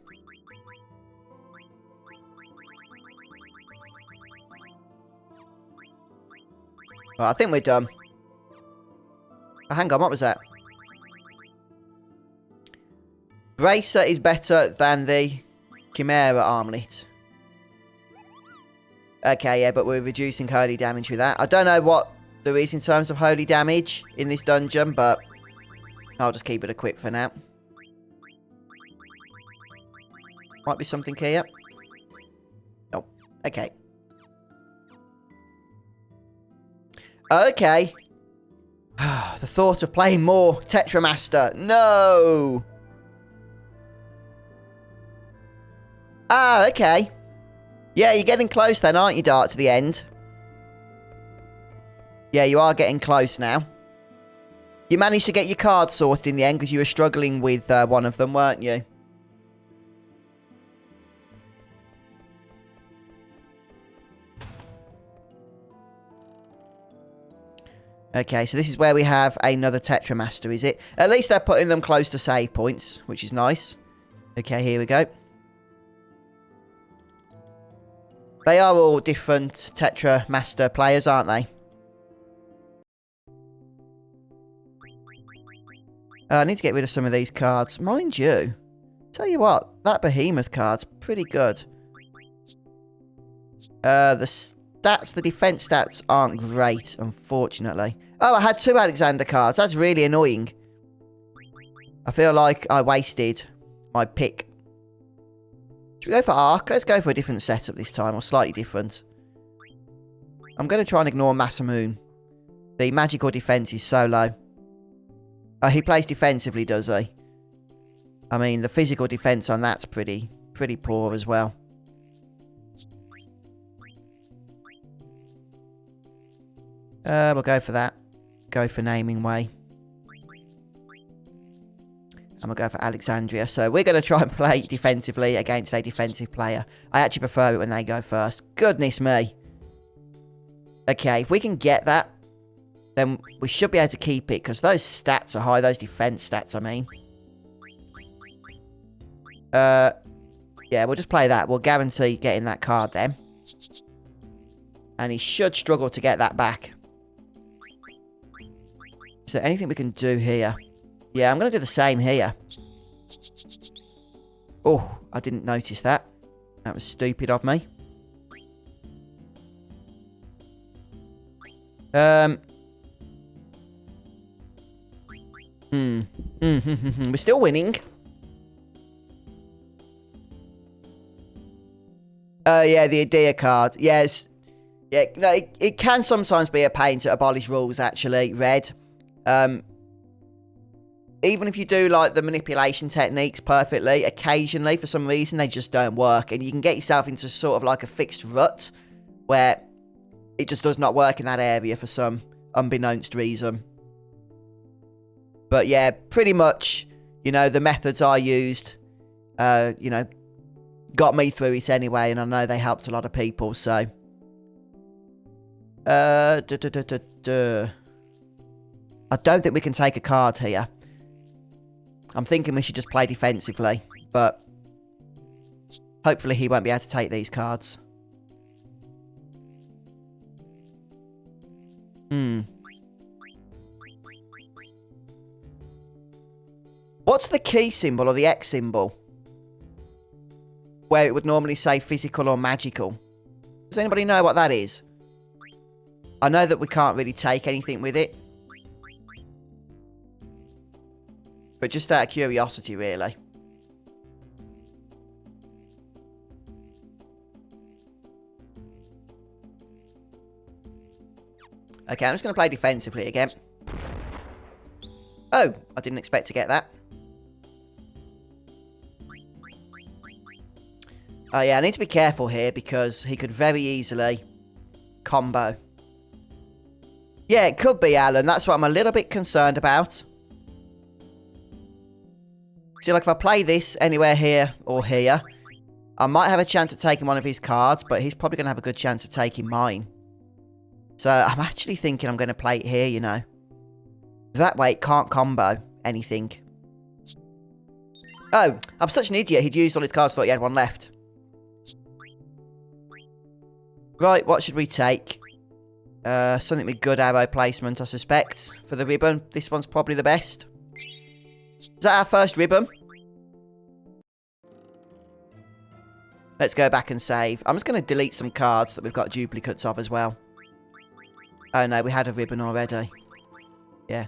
Well, I think we're done. Oh, hang on, what was that? Bracer is better than the Chimera Armlet. Okay, yeah, but we're reducing holy damage with that. I don't know what there is in terms of holy damage in this dungeon, but I'll just keep it equipped for now. Might be something here. Oh, okay. Okay. The thought of playing more Tetramaster. No! Ah, okay. Yeah, you're getting close then, aren't you, Dart, to the end? Yeah, you are getting close now. You managed to get your cards sorted in the end because you were struggling with one of them, weren't you? Okay, so this is where we have another Tetramaster, is it? At least they're putting them close to save points, which is nice. Okay, here we go. They are all different Tetramaster players, aren't they? I need to get rid of some of these cards. Mind you, tell you what, that Behemoth card's pretty good. The stats, the defense stats aren't great, unfortunately. Oh, I had 2 Alexander cards. That's really annoying. I feel like I wasted my pick. Should we go for Arc? Let's go for a different setup this time, or slightly different. I'm going to try and ignore Masamune. The magical defense is so low. Oh, he plays defensively, does he? I mean, the physical defense on that's pretty poor as well. We'll go for that. Go for Naming Way. And we'll go for Alexandria. So we're going to try and play defensively against a defensive player. I actually prefer it when they go first. Goodness me. Okay, if we can get that, then we should be able to keep it. Because those stats are high. Those defense stats, I mean. Yeah, we'll just play that. We'll guarantee getting that card then. And he should struggle to get that back. Is there anything we can do here? Yeah, I'm going to do the same here. Oh, I didn't notice that. That was stupid of me. We're still winning. Yeah, the Adia card. Yes. Yeah, no, it can sometimes be a pain to abolish rules, actually, Red. Even if you do, like, the manipulation techniques perfectly, occasionally, for some reason, they just don't work. And you can get yourself into sort of like a fixed rut where it just does not work in that area for some unbeknownst reason. But, yeah, pretty much, you know, the methods I used, you know, got me through it anyway. And I know they helped a lot of people, so... I don't think we can take a card here. I'm thinking we should just play defensively, but hopefully he won't be able to take these cards. What's the key symbol or the X symbol? Where it would normally say physical or magical. Does anybody know what that is? I know that we can't really take anything with it. But just out of curiosity, really. Okay, I'm just going to play defensively again. Oh, I didn't expect to get that. Oh, yeah, I need to be careful here because he could very easily combo. Yeah, it could be, Alan. That's what I'm a little bit concerned about. See, like, if I play this anywhere here or here, I might have a chance of taking one of his cards, but he's probably going to have a good chance of taking mine. So I'm actually thinking I'm going to play it here, you know. That way it can't combo anything. Oh, I'm such an idiot. He'd used all his cards, thought he had one left. Right, what should we take? Something with good arrow placement, I suspect. For the ribbon, this one's probably the best. Is that our first ribbon? Let's go back and save. I'm just going to delete some cards that we've got duplicates of as well. Oh no, we had a ribbon already. Yeah.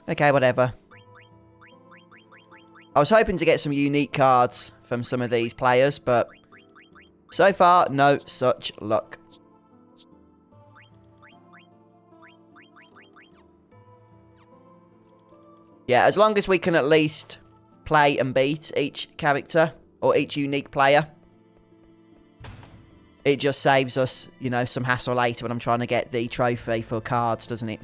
Okay, whatever. I was hoping to get some unique cards from some of these players, but so far, no such luck. Yeah, as long as we can at least play and beat each character, or each unique player, it just saves us, you know, some hassle later when I'm trying to get the trophy for cards, doesn't it?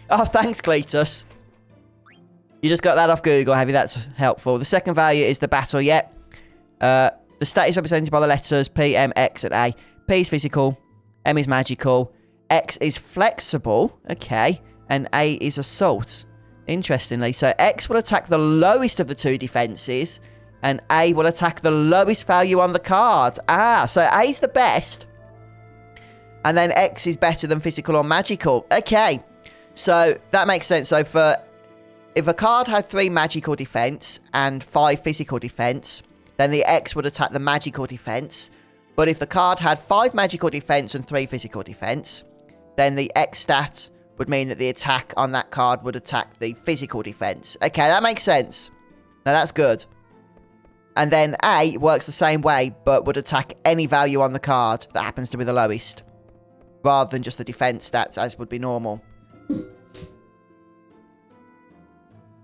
Oh, thanks, Cletus. You just got that off Google, have you? That's helpful. The second value is the battle yet. The stat is represented by the letters P, M, X, and A. P is physical. M is magical. X is flexible. Okay. And A is assault. Interestingly. So X will attack the lowest of the two defenses. And A will attack the lowest value on the card. Ah, so A is the best. And then X is better than physical or magical. Okay. So that makes sense. So if a card had 3 magical defense and 5 physical defense, then the X would attack the magical defense. But if the card had 5 magical defense and 3 physical defense, then the X stat would mean that the attack on that card would attack the physical defense. Okay, that makes sense. Now that's good. And then A works the same way, but would attack any value on the card that happens to be the lowest, rather than just the defense stats as would be normal.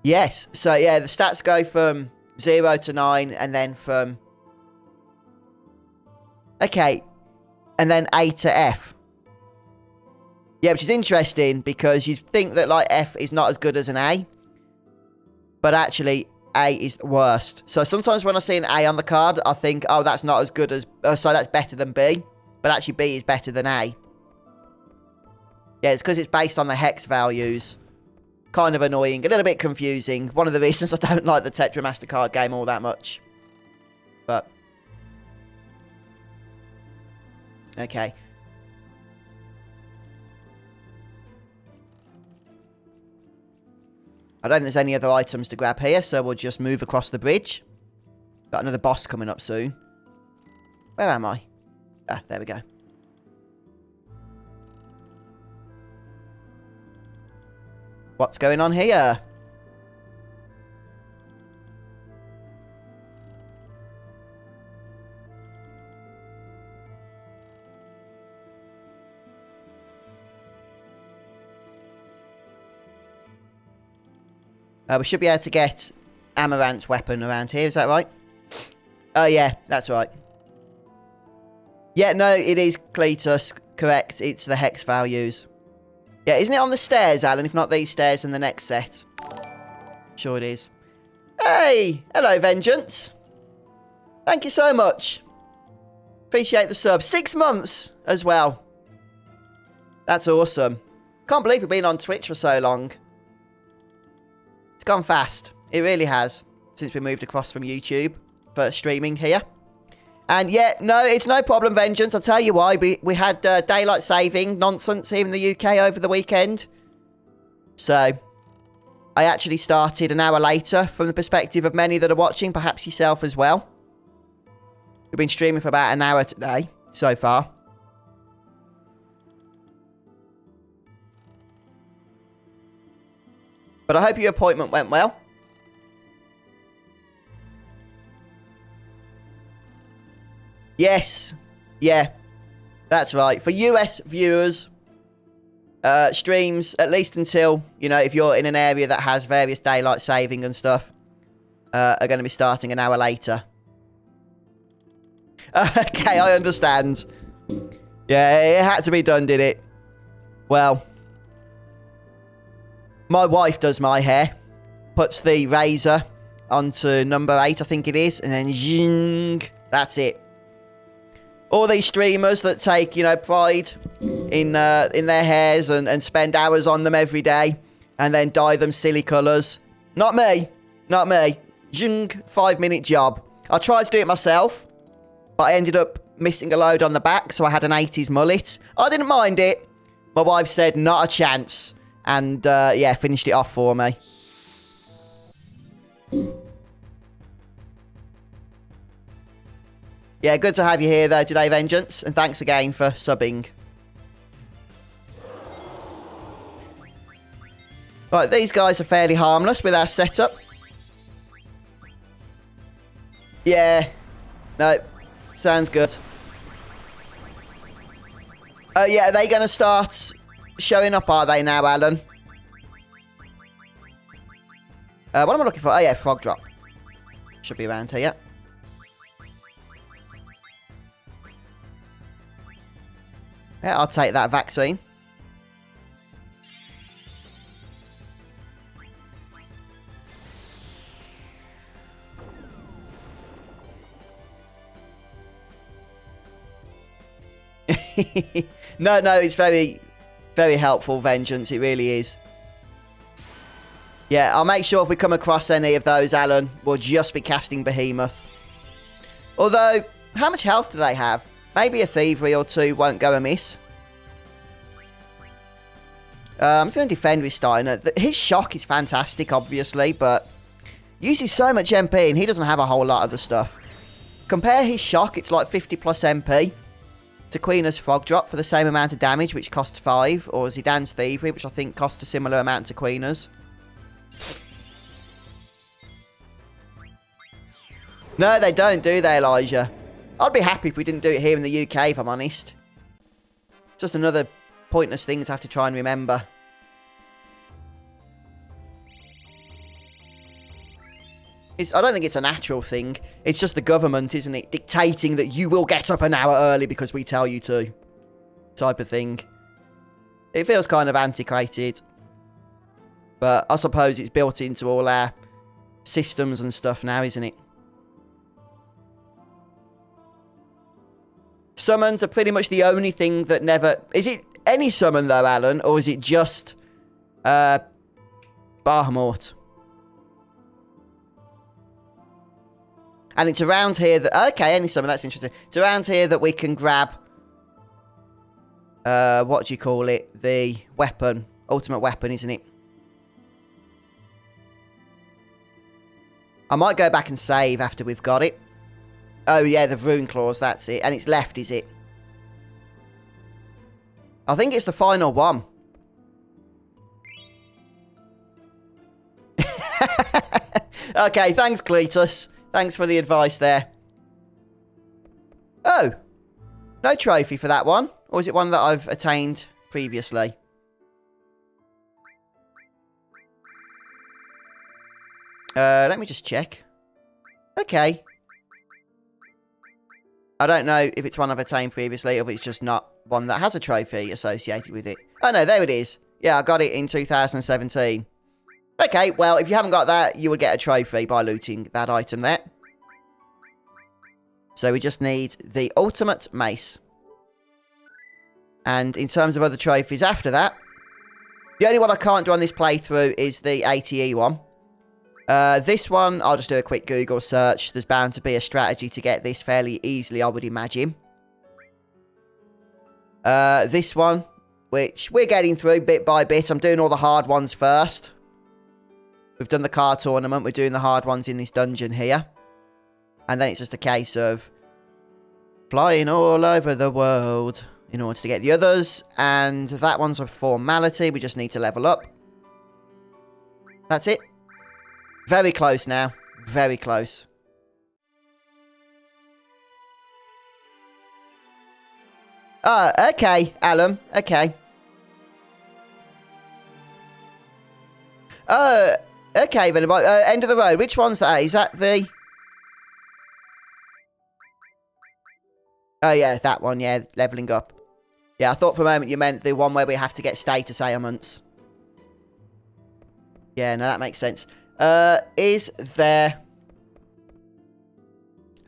Yes, so yeah, the stats go from 0 to 9, and then from... Okay, and then A to F. Yeah, which is interesting, because you'd think that, like, F is not as good as an A, but actually, A is the worst. So sometimes when I see an A on the card, I think, oh, that's not as good as... so that's better than B, but actually B is better than A. Yeah, it's because it's based on the hex values. Kind of annoying, a little bit confusing. One of the reasons I don't like the Tetra MasterCard game all that much. But okay. I don't think there's any other items to grab here, so we'll just move across the bridge. Got another boss coming up soon. Where am I? Ah, there we go. What's going on here? We should be able to get Amaranth's weapon around here, is that right? Oh yeah, that's right. Yeah, no, it is Cletus, correct. It's the hex values. Yeah, isn't it on the stairs, Alan? If not these stairs, in the next set. Sure it is. Hey! Hello, Vengeance. Thank you so much. Appreciate the sub. 6 months as well. That's awesome. Can't believe we've been on Twitch for so long. It's gone fast. It really has. Since we moved across from YouTube for streaming here. And yeah, no, it's no problem, Vengeance. I'll tell you why. We had daylight saving nonsense here in the UK over the weekend. So, I actually started an hour later from the perspective of many that are watching, perhaps yourself as well. We've been streaming for about an hour today, so far. But I hope your appointment went well. Yes. Yeah. That's right. For US viewers, streams, at least until, you know, if you're in an area that has various daylight saving and stuff, are going to be starting an hour later. Okay, I understand. Yeah, it had to be done, did it? Well, My wife does my hair. Puts the razor onto number 8, I think it is. And then zing. That's it. All these streamers that take, you know, pride in their hairs and spend hours on them every day. And then dye them silly colours. Not me. Not me. Zing. 5-minute job. I tried to do it myself. But I ended up missing a load on the back. So I had an 80s mullet. I didn't mind it. My wife said, not a chance. And, yeah, finished it off for me. Yeah, good to have you here, though, today, Vengeance. And thanks again for subbing. Right, these guys are fairly harmless with our setup. Yeah. No. Sounds good. Oh, yeah, are they going to start showing up, are they now, Alan? What am I looking for? Oh, yeah, frog drop. Should be around here. Yeah, I'll take that vaccine. No, it's very, very helpful, Vengeance. It really is. Yeah, I'll make sure if we come across any of those, Alan, we'll just be casting Behemoth. Although, how much health do they have? Maybe a thievery or two won't go amiss. I'm just going to defend with Steiner. His shock is fantastic, obviously, but uses so much MP and he doesn't have a whole lot of the stuff. Compare his shock, it's like 50 plus MP, to Queena's Frog Drop for the same amount of damage, which costs 5, or Zidane's Thievery, which I think costs a similar amount to Queena's. No, they don't, do they, Elijah? I'd be happy if we didn't do it here in the UK, if I'm honest. It's just another pointless thing to have to try and remember. I don't think it's a natural thing. It's just the government, isn't it? Dictating that you will get up an hour early because we tell you to. Type of thing. It feels kind of antiquated. But I suppose it's built into all our systems and stuff now, isn't it? Summons are pretty much the only thing that never... Is it any summon, though, Alan? Or is it just... Bahamut? And it's around here that... Okay, any summon, that's interesting. It's around here that we can grab... what do you call it? The weapon. Ultimate weapon, isn't it? I might go back and save after we've got it. Oh, yeah, the rune claws, that's it. And it's left, is it? I think it's the final one. Okay, thanks, Cletus. Thanks for the advice there. Oh. No trophy for that one. Or is it one that I've attained previously? Let me just check. Okay. I don't know if it's one I've attained previously or if it's just not one that has a trophy associated with it. Oh, no, there it is. Yeah, I got it in 2017. Okay, well, if you haven't got that, you will get a trophy by looting that item there. So we just need the ultimate mace. And in terms of other trophies after that, the only one I can't do on this playthrough is the ATE one. This one, I'll just do a quick Google search. There's bound to be a strategy to get this fairly easily, I would imagine. This one, which we're getting through bit by bit. I'm doing all the hard ones first. We've done the card tournament. We're doing the hard ones in this dungeon here. And then it's just a case of flying all over the world in order to get the others. And that one's a formality. We just need to level up. That's it. Very close now. Very close. Oh, okay, Alan. Okay. Okay, then. End of the road. Which one's that? Is that the... Oh, yeah, that one. Yeah, leveling up. Yeah, I thought for a moment you meant the one where we have to get status ailments. Yeah, no, that makes sense. Is there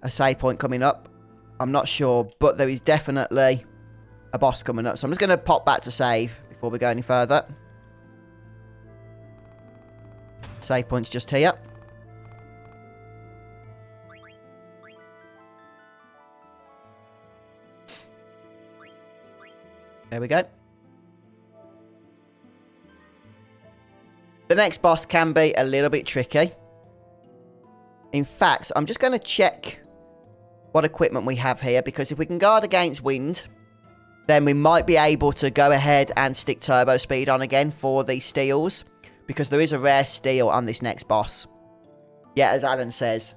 a save point coming up? I'm not sure, but there is definitely a boss coming up. So I'm just going to pop back to save before we go any further. Save point's just here. There we go. The next boss can be a little bit tricky. In fact, I'm just going to check what equipment we have here, because if we can guard against wind, then we might be able to go ahead and stick turbo speed on again for the steals, because there is a rare steel on this next boss. Yeah, as Alan says.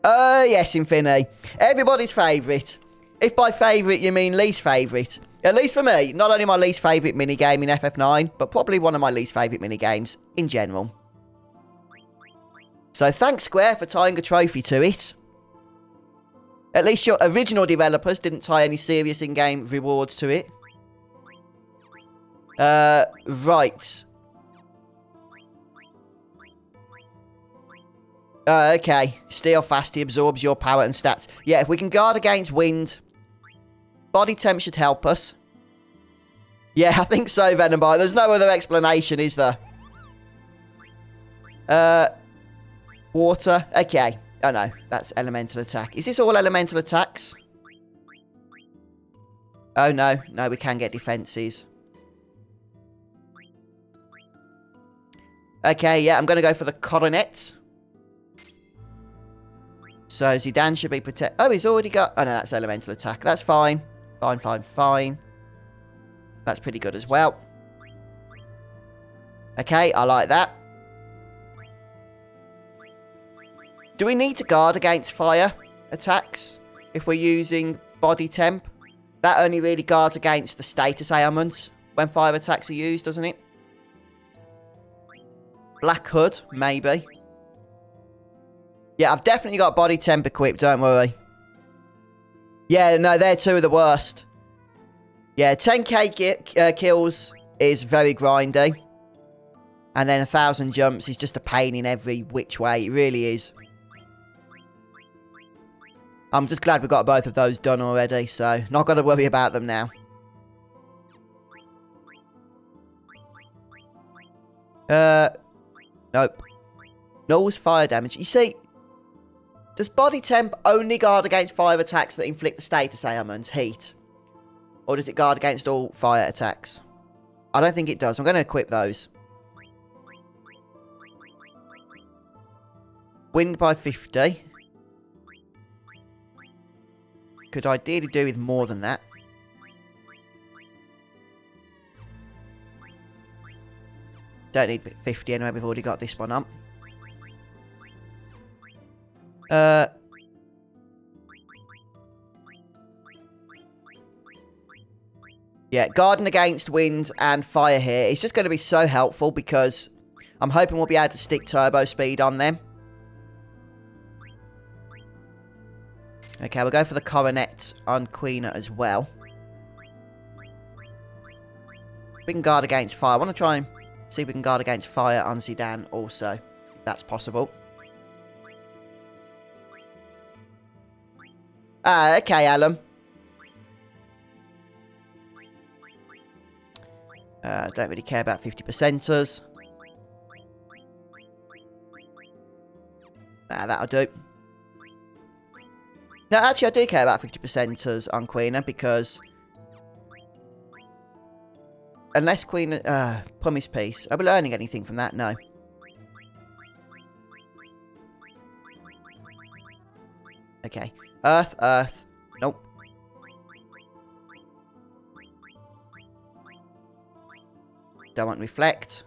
Yes, Infinity. Everybody's favourite. If by favourite you mean least favourite. At least for me, not only my least favourite minigame in FF9, but probably one of my least favourite minigames in general. So thanks Square for tying a trophy to it. At least your original developers didn't tie any serious in-game rewards to it. Right. Okay. Steel fast, he absorbs your power and stats. Yeah, if we can guard against wind, body temp should help us. Yeah, I think so, Venombite. There's no other explanation, is there? Water. Okay. Oh, no. That's elemental attack. Is this all elemental attacks? Oh, no. No, we can get defenses. Okay, yeah. I'm going to go for the coronet. So, Zidane should be protect... Oh, he's already got... Oh, no, that's elemental attack. That's fine. Fine, fine, fine. That's pretty good as well. Okay, I like that. Do we need to guard against fire attacks if we're using body temp? That only really guards against the status ailments when fire attacks are used, doesn't it? Black Hood, maybe. Yeah, I've definitely got body temp equipped, don't worry. Yeah, no, they're two of the worst. Yeah, 10k kills is very grindy. And then 1,000 jumps is just a pain in every which way. It really is. I'm just glad we got both of those done already, so not got to worry about them now. Nope. Nulls fire damage. You see, does body temp only guard against fire attacks that inflict the status ailment, heat? Or does it guard against all fire attacks? I don't think it does. I'm going to equip those. Wind by 50. Could ideally do with more than that. Don't need 50 anyway, we've already got this one on. Yeah, guarding against wind and fire here. It's just going to be so helpful because I'm hoping we'll be able to stick turbo speed on them. Okay, we'll go for the coronet on Queen as well. We can guard against fire. I want to try and see if we can guard against fire on Zidane also, if that's possible. Ah, okay, Alan. Don't really care about 50%ers. That'll do. No, actually, I do care about 50%ers on Queen because... Unless Queen... Pumice Piece. Are we learning anything from that? No. Okay. Earth, earth. Nope. Don't want reflect.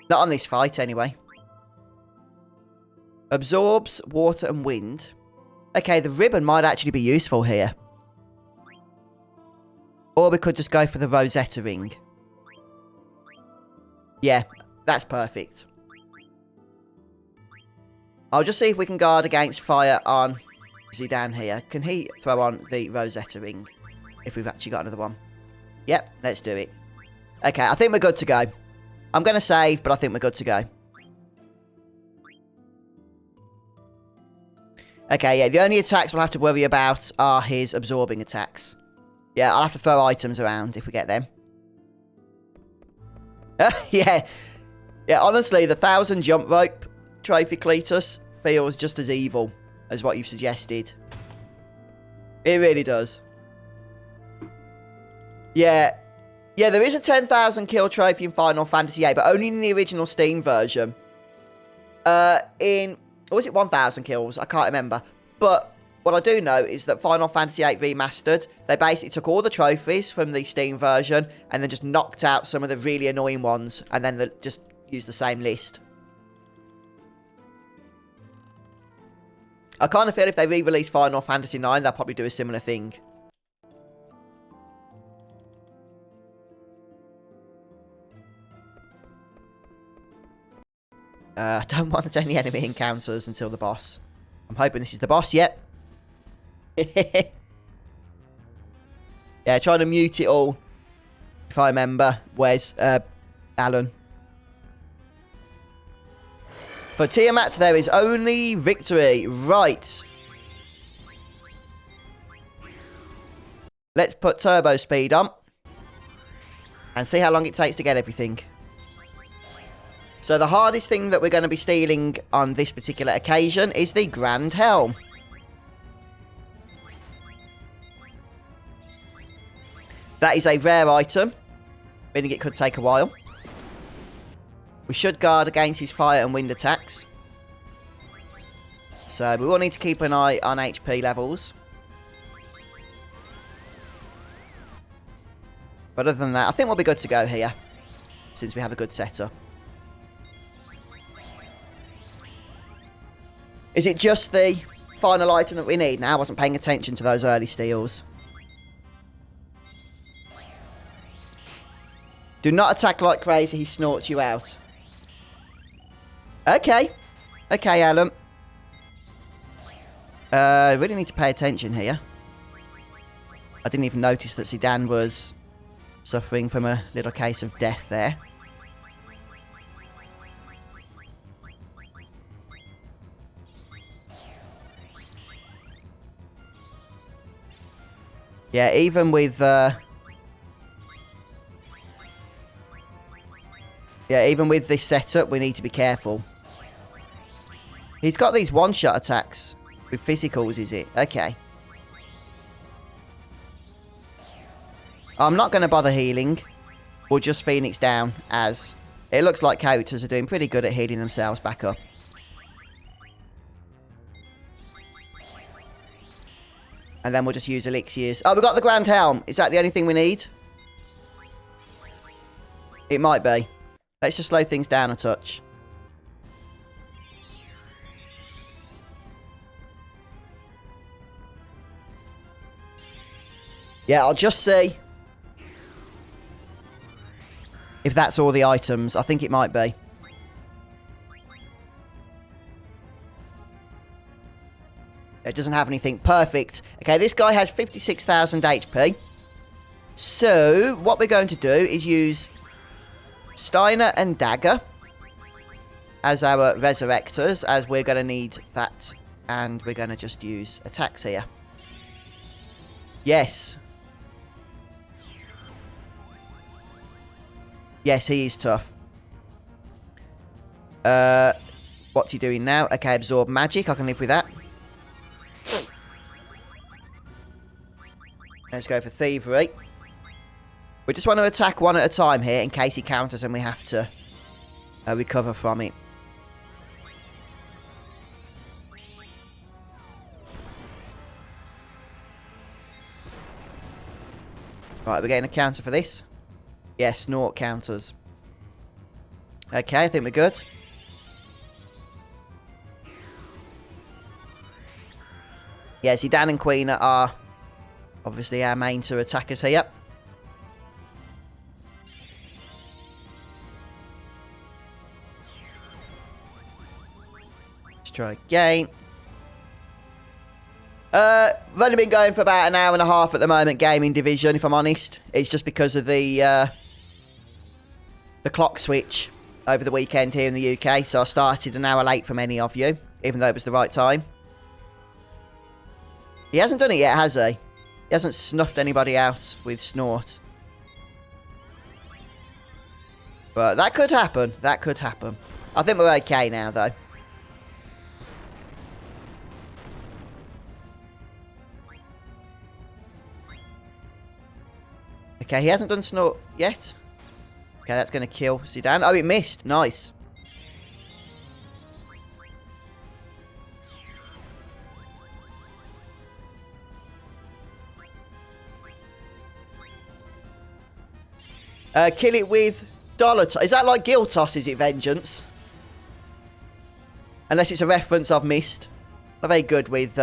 Not on this fight, anyway. Absorbs water and wind. Okay, the ribbon might actually be useful here. Or we could just go for the Rosetta ring. Yeah, that's perfect. I'll just see if we can guard against fire on Zidane here. Can he throw on the Rosetta ring? If we've actually got another one. Yep, let's do it. Okay, I think we're good to go. I'm going to save, but I think we're good to go. Okay, yeah, the only attacks we'll have to worry about are his absorbing attacks. Yeah, I'll have to throw items around if we get them. Yeah. Yeah, honestly, the 1,000 jump rope trophy Cletus feels just as evil as what you've suggested. It really does. Yeah. Yeah, there is a 10,000 kill trophy in Final Fantasy VIII, but only in the original Steam version. Or was it 1,000 kills? I can't remember. But what I do know is that Final Fantasy VIII Remastered, they basically took all the trophies from the Steam version and then just knocked out some of the really annoying ones and then just used the same list. I kind of feel if they re-release Final Fantasy IX, they'll probably do a similar thing. I don't want any enemy encounters until the boss. I'm hoping this is the boss, yep. Yeah, trying to mute it all. If I remember. Where's Alan? For Tiamat, there is only victory. Right. Let's put turbo speed on. And see how long it takes to get everything. So the hardest thing that we're going to be stealing on this particular occasion is the Grand Helm. That is a rare item, meaning it could take a while. We should guard against his fire and wind attacks. So we will need to keep an eye on HP levels. But other than that, I think we'll be good to go here, since we have a good setup. Is it just the final item that we need now? I wasn't paying attention to those early steals. Do not attack like crazy, he snorts you out. Okay. Okay, Alan. Really need to pay attention here. I didn't even notice that Zidane was suffering from a little case of death there. Yeah, even with this setup, we need to be careful. He's got these one-shot attacks with physicals, is it? Okay. I'm not going to bother healing. We'll just Phoenix down, as it looks like characters are doing pretty good at healing themselves back up. And then we'll just use elixirs. Oh, we've got the Grand Helm. Is that the only thing we need? It might be. Let's just slow things down a touch. Yeah, I'll just see if that's all the items. I think it might be. It doesn't have anything. Perfect. Okay, this guy has 56,000 HP. So, what we're going to do is use Steiner and Dagger as our resurrectors, as we're going to need that. And we're going to just use attacks here. Yes. Yes, he is tough. What's he doing now? Okay, absorb magic. I can live with that. Let's go for thievery. We just want to attack one at a time here in case he counters and we have to recover from it. Right, we're getting a counter for this. Yeah, snort counters. Okay, I think we're good. Yeah, Zidane and Queen are obviously our main two attackers here. Let's try again. We've only been going for about an hour and a half at the moment, gaming division, if I'm honest. It's just because of the the clock switch over the weekend here in the UK, so I started an hour late from any of you, even though it was the right time. He hasn't done it yet, has he? He hasn't snuffed anybody out with Snort. But that could happen. That could happen. I think we're okay now, though. Okay, he hasn't done Snort yet. Okay, that's going to kill Zidane. Oh, it missed. Nice. Kill it with dollar toss. Is that like Gil Toss? Is it Vengeance? Unless it's a reference I've missed. Not very good with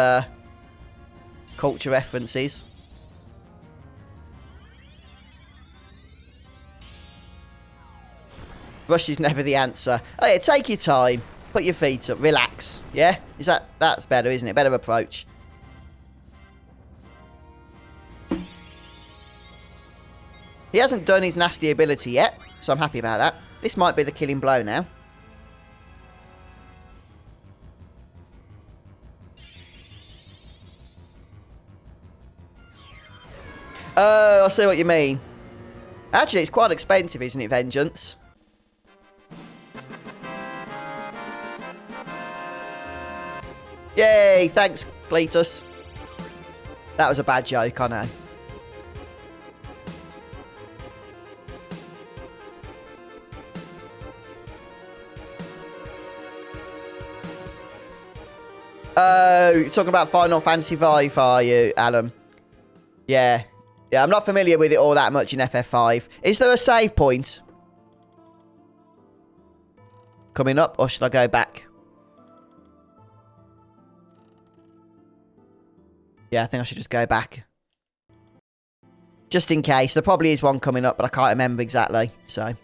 culture references. Rush is never the answer. Oh yeah, take your time. Put your feet up. Relax. Yeah? That's better, isn't it? Better approach. He hasn't done his nasty ability yet, so I'm happy about that. This might be the killing blow now. Oh, I see what you mean. Actually, it's quite expensive, isn't it, Vengeance? Yay, thanks, Cletus. That was a bad joke, I know. Oh, you're talking about Final Fantasy V, are you, Alan? Yeah. Yeah, I'm not familiar with it all that much in FF5. Is there a save point coming up, or should I go back? Yeah, I think I should just go back. Just in case. There probably is one coming up, but I can't remember exactly, so...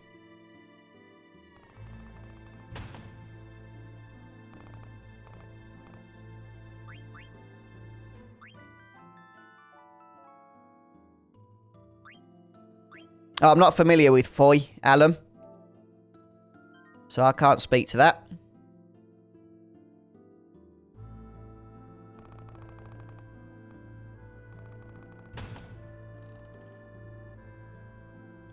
Oh, I'm not familiar with Foy, Alan. So I can't speak to that.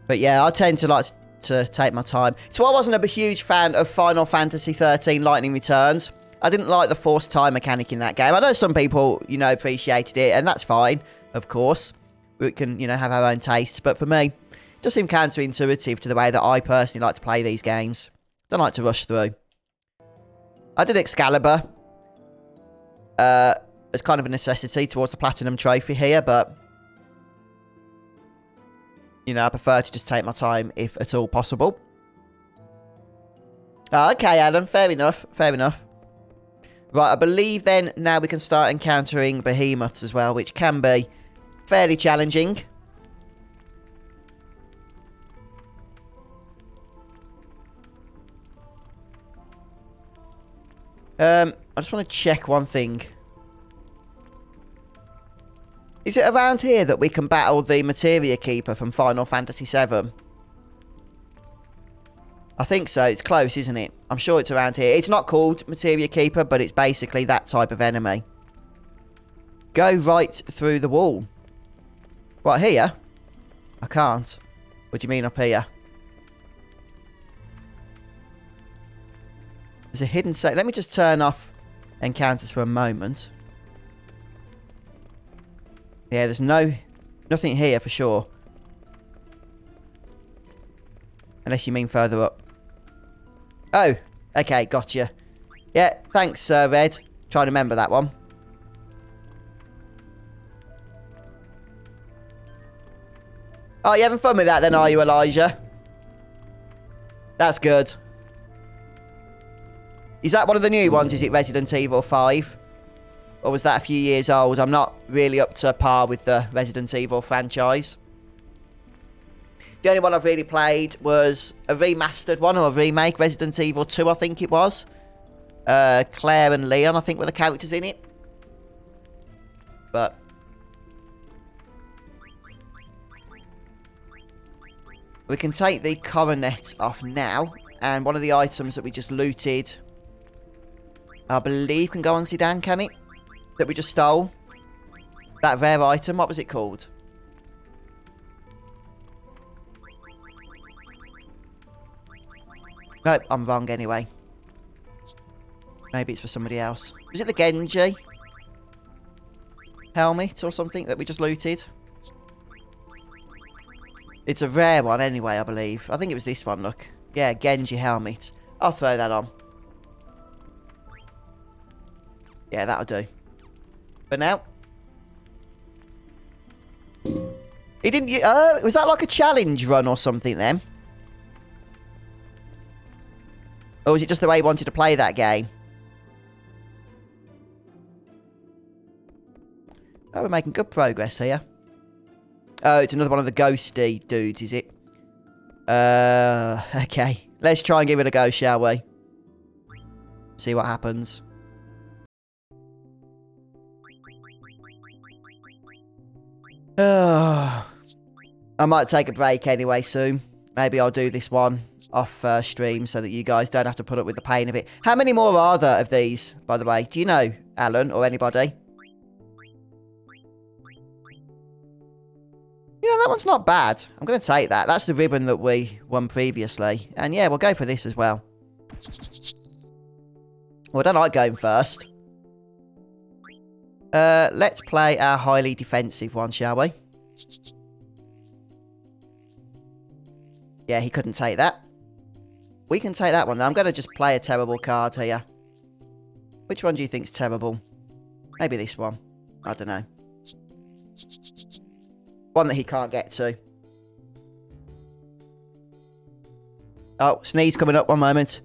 But yeah, I tend to like to take my time. So I wasn't a huge fan of Final Fantasy 13 Lightning Returns. I didn't like the forced time mechanic in that game. I know some people, you know, appreciated it, and that's fine, of course. We can, you know, have our own tastes. But for me... just seem counterintuitive to the way that I personally like to play these games. Don't like to rush through. I did Excalibur. As kind of a necessity towards the Platinum Trophy here, but... you know, I prefer to just take my time if at all possible. Oh, okay, Alan. Fair enough. Fair enough. Right, I believe then now we can start encountering behemoths as well, which can be fairly challenging. I just want to check one thing. Is it around here that we can battle the Materia Keeper from Final Fantasy VII? I think so. It's close, isn't it? I'm sure it's around here. It's not called Materia Keeper, but it's basically that type of enemy. Go right through the wall. What, here? I can't. What do you mean up here? There's a hidden set. Let me just turn off encounters for a moment. Yeah, there's nothing here for sure. Unless you mean further up. Oh, okay, gotcha. Yeah, thanks, Red. Try to remember that one. Oh, you having fun with that then, are you, Elijah? That's good. Is that one of the new ones? Is it Resident Evil 5? Or was that a few years old? I'm not really up to par with the Resident Evil franchise. The only one I've really played was a remastered one, or a remake, Resident Evil 2, I think it was. Claire and Leon, I think, were the characters in it. But... We can take the coronet off now. And one of the items that we just looted, I believe, can go on Zidane, can it? That we just stole. That rare item, what was it called? Nope, I'm wrong anyway. Maybe it's for somebody else. Was it the Genji helmet or something that we just looted? It's a rare one anyway, I believe. I think it was this one, look. Yeah, Genji helmet. I'll throw that on. Yeah, that'll do. But now. He didn't... was that like a challenge run or something then? Or was it just the way he wanted to play that game? Oh, we're making good progress here. Oh, it's another one of the ghosty dudes, is it? Okay. Let's try and give it a go, shall we? See what happens. I might take a break anyway soon. Maybe I'll do this one off stream so that you guys don't have to put up with the pain of it. How many more are there of these, by the way? Do you know, Alan, or anybody? You know, that one's not bad. I'm going to take that. That's the ribbon that we won previously. And yeah, we'll go for this as well. Well, I don't like going first. Let's play our highly defensive one, shall we? Yeah, he couldn't take that. We can take that one, though. I'm going to just play a terrible card here. Which one do you think's terrible? Maybe this one. I don't know. One that he can't get to. Oh, sneeze coming up. One moment.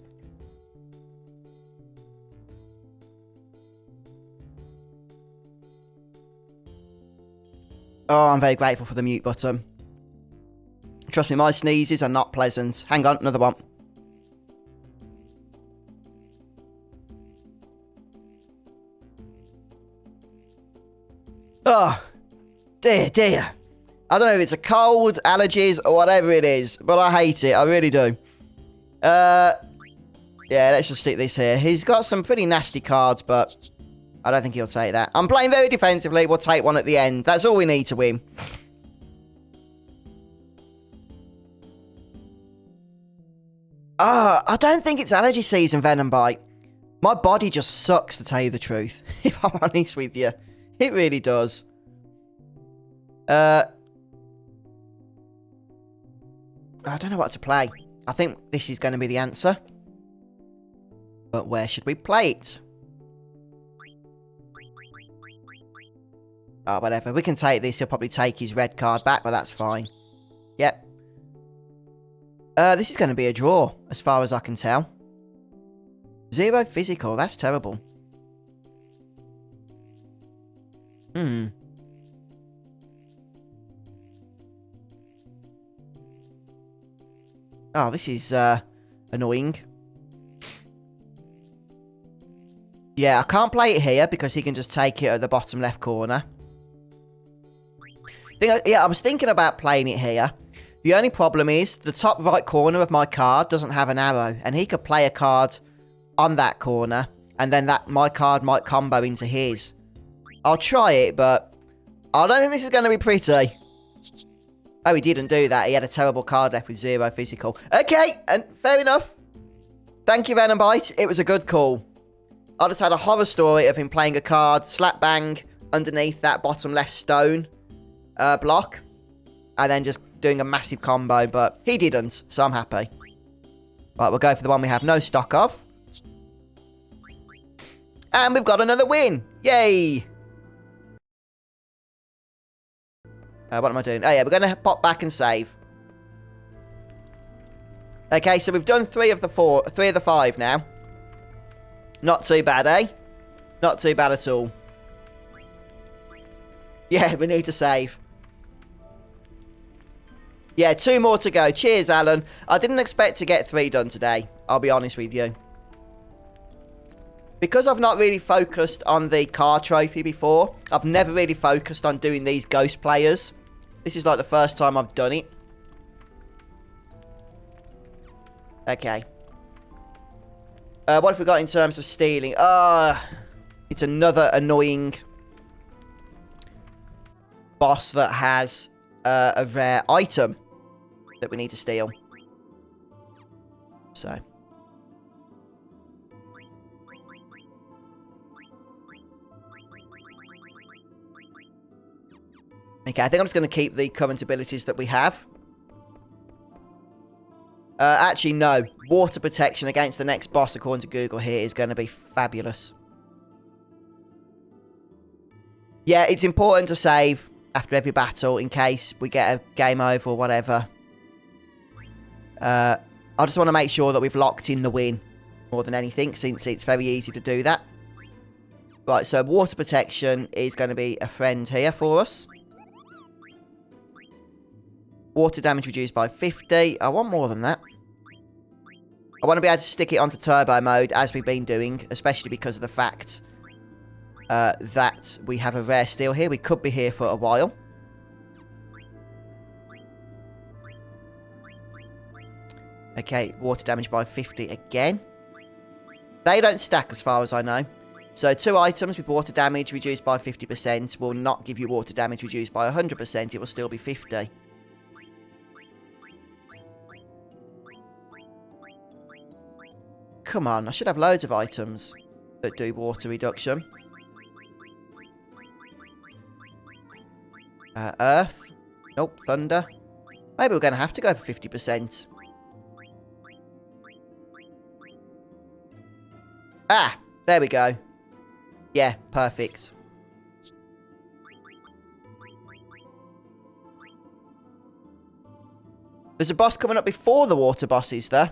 Oh, I'm very grateful for the mute button. Trust me, my sneezes are not pleasant. Hang on, another one. Oh, dear, dear. I don't know if it's a cold, allergies, or whatever it is, but I hate it. I really do. Yeah, let's just stick this here. He's got some pretty nasty cards, but I don't think he'll take that. I'm playing very defensively. We'll take one at the end. That's all we need to win. I don't think it's allergy season, Venom Bite. My body just sucks, to tell you the truth. If I'm honest with you. It really does. I don't know what to play. I think this is going to be the answer. But where should we play it? Oh, whatever. We can take this. He'll probably take his red card back, but that's fine. Yep. This is going to be a draw, as far as I can tell. 0 physical. That's terrible. Oh, this is annoying. Yeah, I can't play it here because he can just take it at the bottom left corner. Yeah, I was thinking about playing it here. The only problem is the top right corner of my card doesn't have an arrow, and he could play a card on that corner, and then my card might combo into his. I'll try it, but I don't think this is going to be pretty. Oh, he didn't do that. He had a terrible card left with 0 physical. Okay, and fair enough. Thank you, Venom Bite. It was a good call. I just had a horror story of him playing a card, slap bang, underneath that bottom left stone block, and then just doing a massive combo, but he didn't, so I'm happy. Right, we'll go for the one we have no stock of. And we've got another win. Yay! What am I doing? Oh, yeah, we're going to pop back and save. Okay, so we've done 3 of the 5 now. Not too bad, eh? Not too bad at all. Yeah, we need to save. Yeah, 2 more to go. Cheers, Alan. I didn't expect to get 3 done today. I'll be honest with you. Because I've not really focused on the car trophy before, I've never really focused on doing these ghost players. This is like the first time I've done it. Okay. What have we got in terms of stealing? It's another annoying boss that has a rare item that we need to steal. So. Okay, I think I'm just going to keep the current abilities that we have. Actually, no. Water protection against the next boss, according to Google here, is going to be fabulous. Yeah, it's important to save after every battle in case we get a game over or whatever. I just want to make sure that we've locked in the win more than anything, since it's very easy to do that. Right, so water protection is going to be a friend here for us. Water damage reduced by 50. I want more than that. I want to be able to stick it onto turbo mode, as we've been doing, especially because of the fact that we have a rare steal here. We could be here for a while. Okay, water damage by 50 again. They don't stack as far as I know. So 2 items with water damage reduced by 50% will not give you water damage reduced by 100%. It will still be 50. Come on, I should have loads of items that do water reduction. Earth. Nope, thunder. Maybe we're going to have to go for 50%. Ah, there we go. Yeah, perfect. There's a boss coming up before the water boss, is there?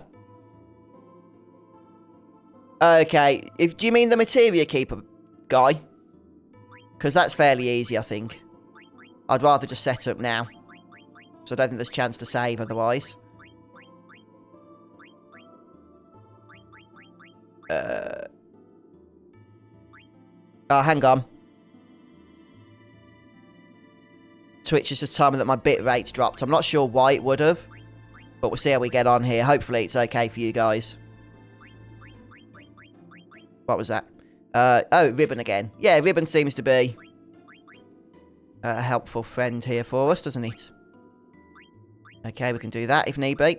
Okay, do you mean the Materia Keeper guy? Because that's fairly easy, I think. I'd rather just set up now. So I don't think there's a chance to save otherwise. Oh, hang on. Twitch is just telling me that my bit rate's dropped. I'm not sure why it would have. But we'll see how we get on here. Hopefully it's okay for you guys. What was that? Oh, Ribbon again. Yeah, Ribbon seems to be a helpful friend here for us, doesn't it? Okay, we can do that if need be.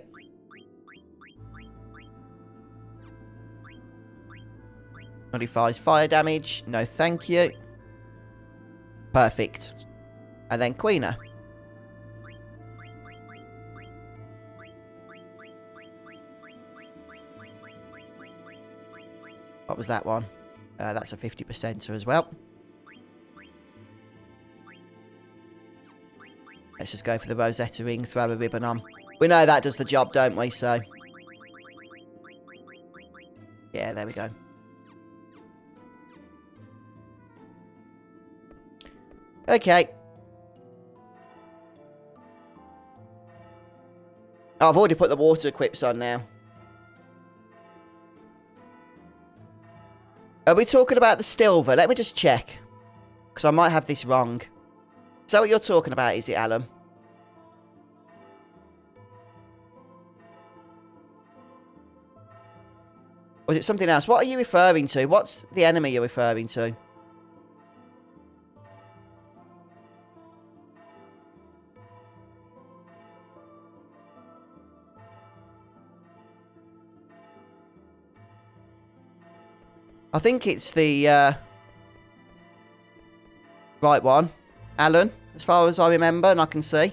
Nullifies fire damage. No, thank you. Perfect. And then Queener. What was that one? That's a 50%er as well. Let's just go for the Rosetta ring, throw a ribbon on. We know that does the job, don't we? So, yeah, there we go. Okay. Oh, I've already put the water equips on now. Are we talking about the silver? Let me just check. Because I might have this wrong. Is that what you're talking about, is it, Alan? Or is it something else? What are you referring to? What's the enemy you're referring to? I think it's the right one, Alan, as far as I remember and I can see.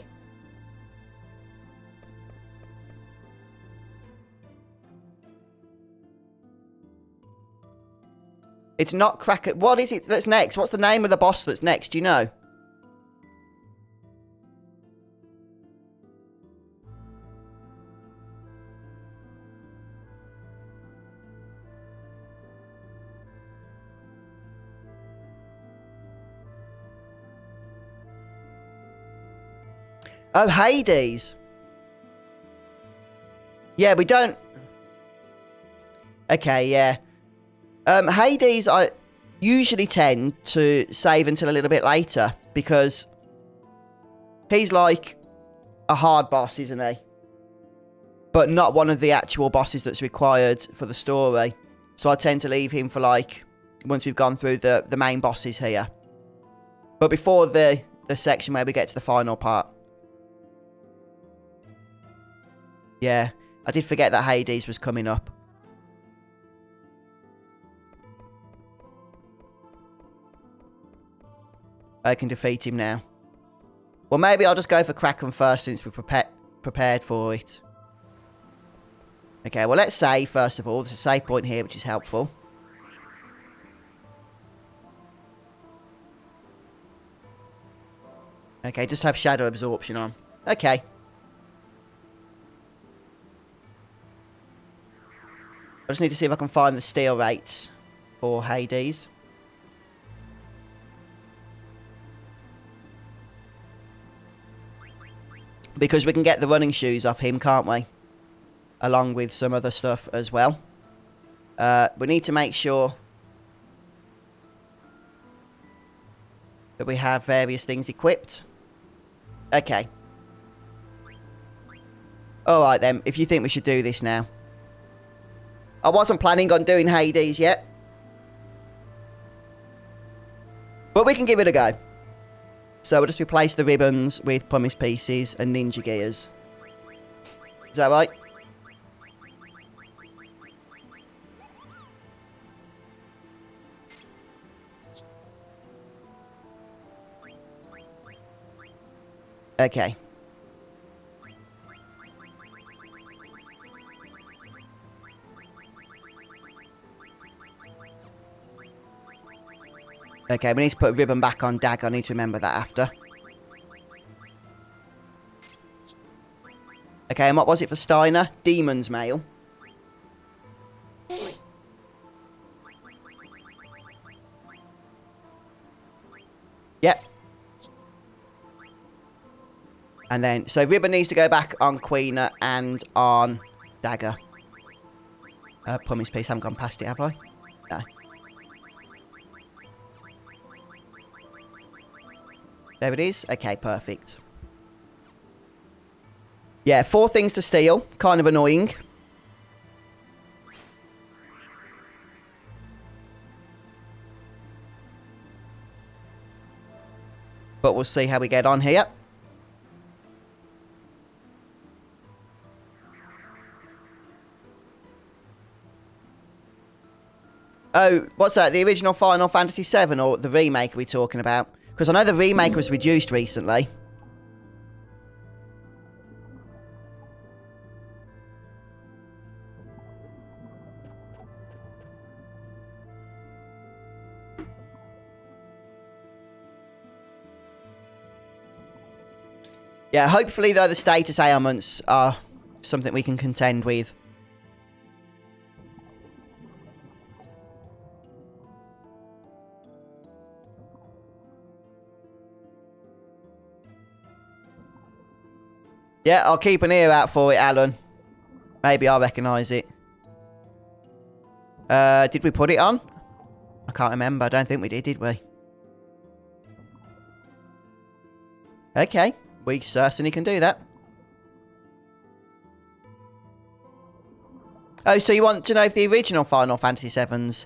It's not Cracker. What is it that's next? What's the name of the boss that's next? Do you know? Oh, Hades. Yeah, we don't... Okay, yeah. Hades, I usually tend to save until a little bit later, because he's like a hard boss, isn't he? but not one of the actual bosses that's required for the story. So I tend to leave him for, like, once we've gone through the main bosses here. But before the section where we get to the final part. Yeah, I did forget that Hades was coming up. I can defeat him now. Well, maybe I'll just go for Kraken first since we've prepared for it. Okay, well, let's save first of all. There's a save point here, which is helpful. Okay, just have shadow absorption on. Okay. I just need to see if I can find the steal rates for Hades. Because we can get the running shoes off him, can't we? Along with some other stuff as well. We need to make sure that we have various things equipped. Okay. Alright then, if you think we should do this now. I wasn't planning on doing Hades yet. But we can give it a go. So we'll just replace the ribbons with pumice pieces and ninja gears. Is that right? Okay. Okay, we need to put a ribbon back on Dag. I need to remember that after. Okay, and what was it for Steiner? Demon's Mail. Yep. And then, so ribbon needs to go back on Queener and on Dagger. Pumice piece, haven't gone past it, have I? No. There it is. Okay, perfect. Yeah, 4 things to steal. Kind of annoying. But we'll see how we get on here. Oh, what's that? The original Final Fantasy VII or the remake are we talking about? Because I know the remake was reduced recently. Yeah, hopefully, though, the status ailments are something we can contend with. Yeah, I'll keep an ear out for it, Alan. Maybe I'll recognise it. Did we put it on? I can't remember. I don't think we did we? Okay. We certainly can do that. Oh, so you want to know if the original Final Fantasy VII's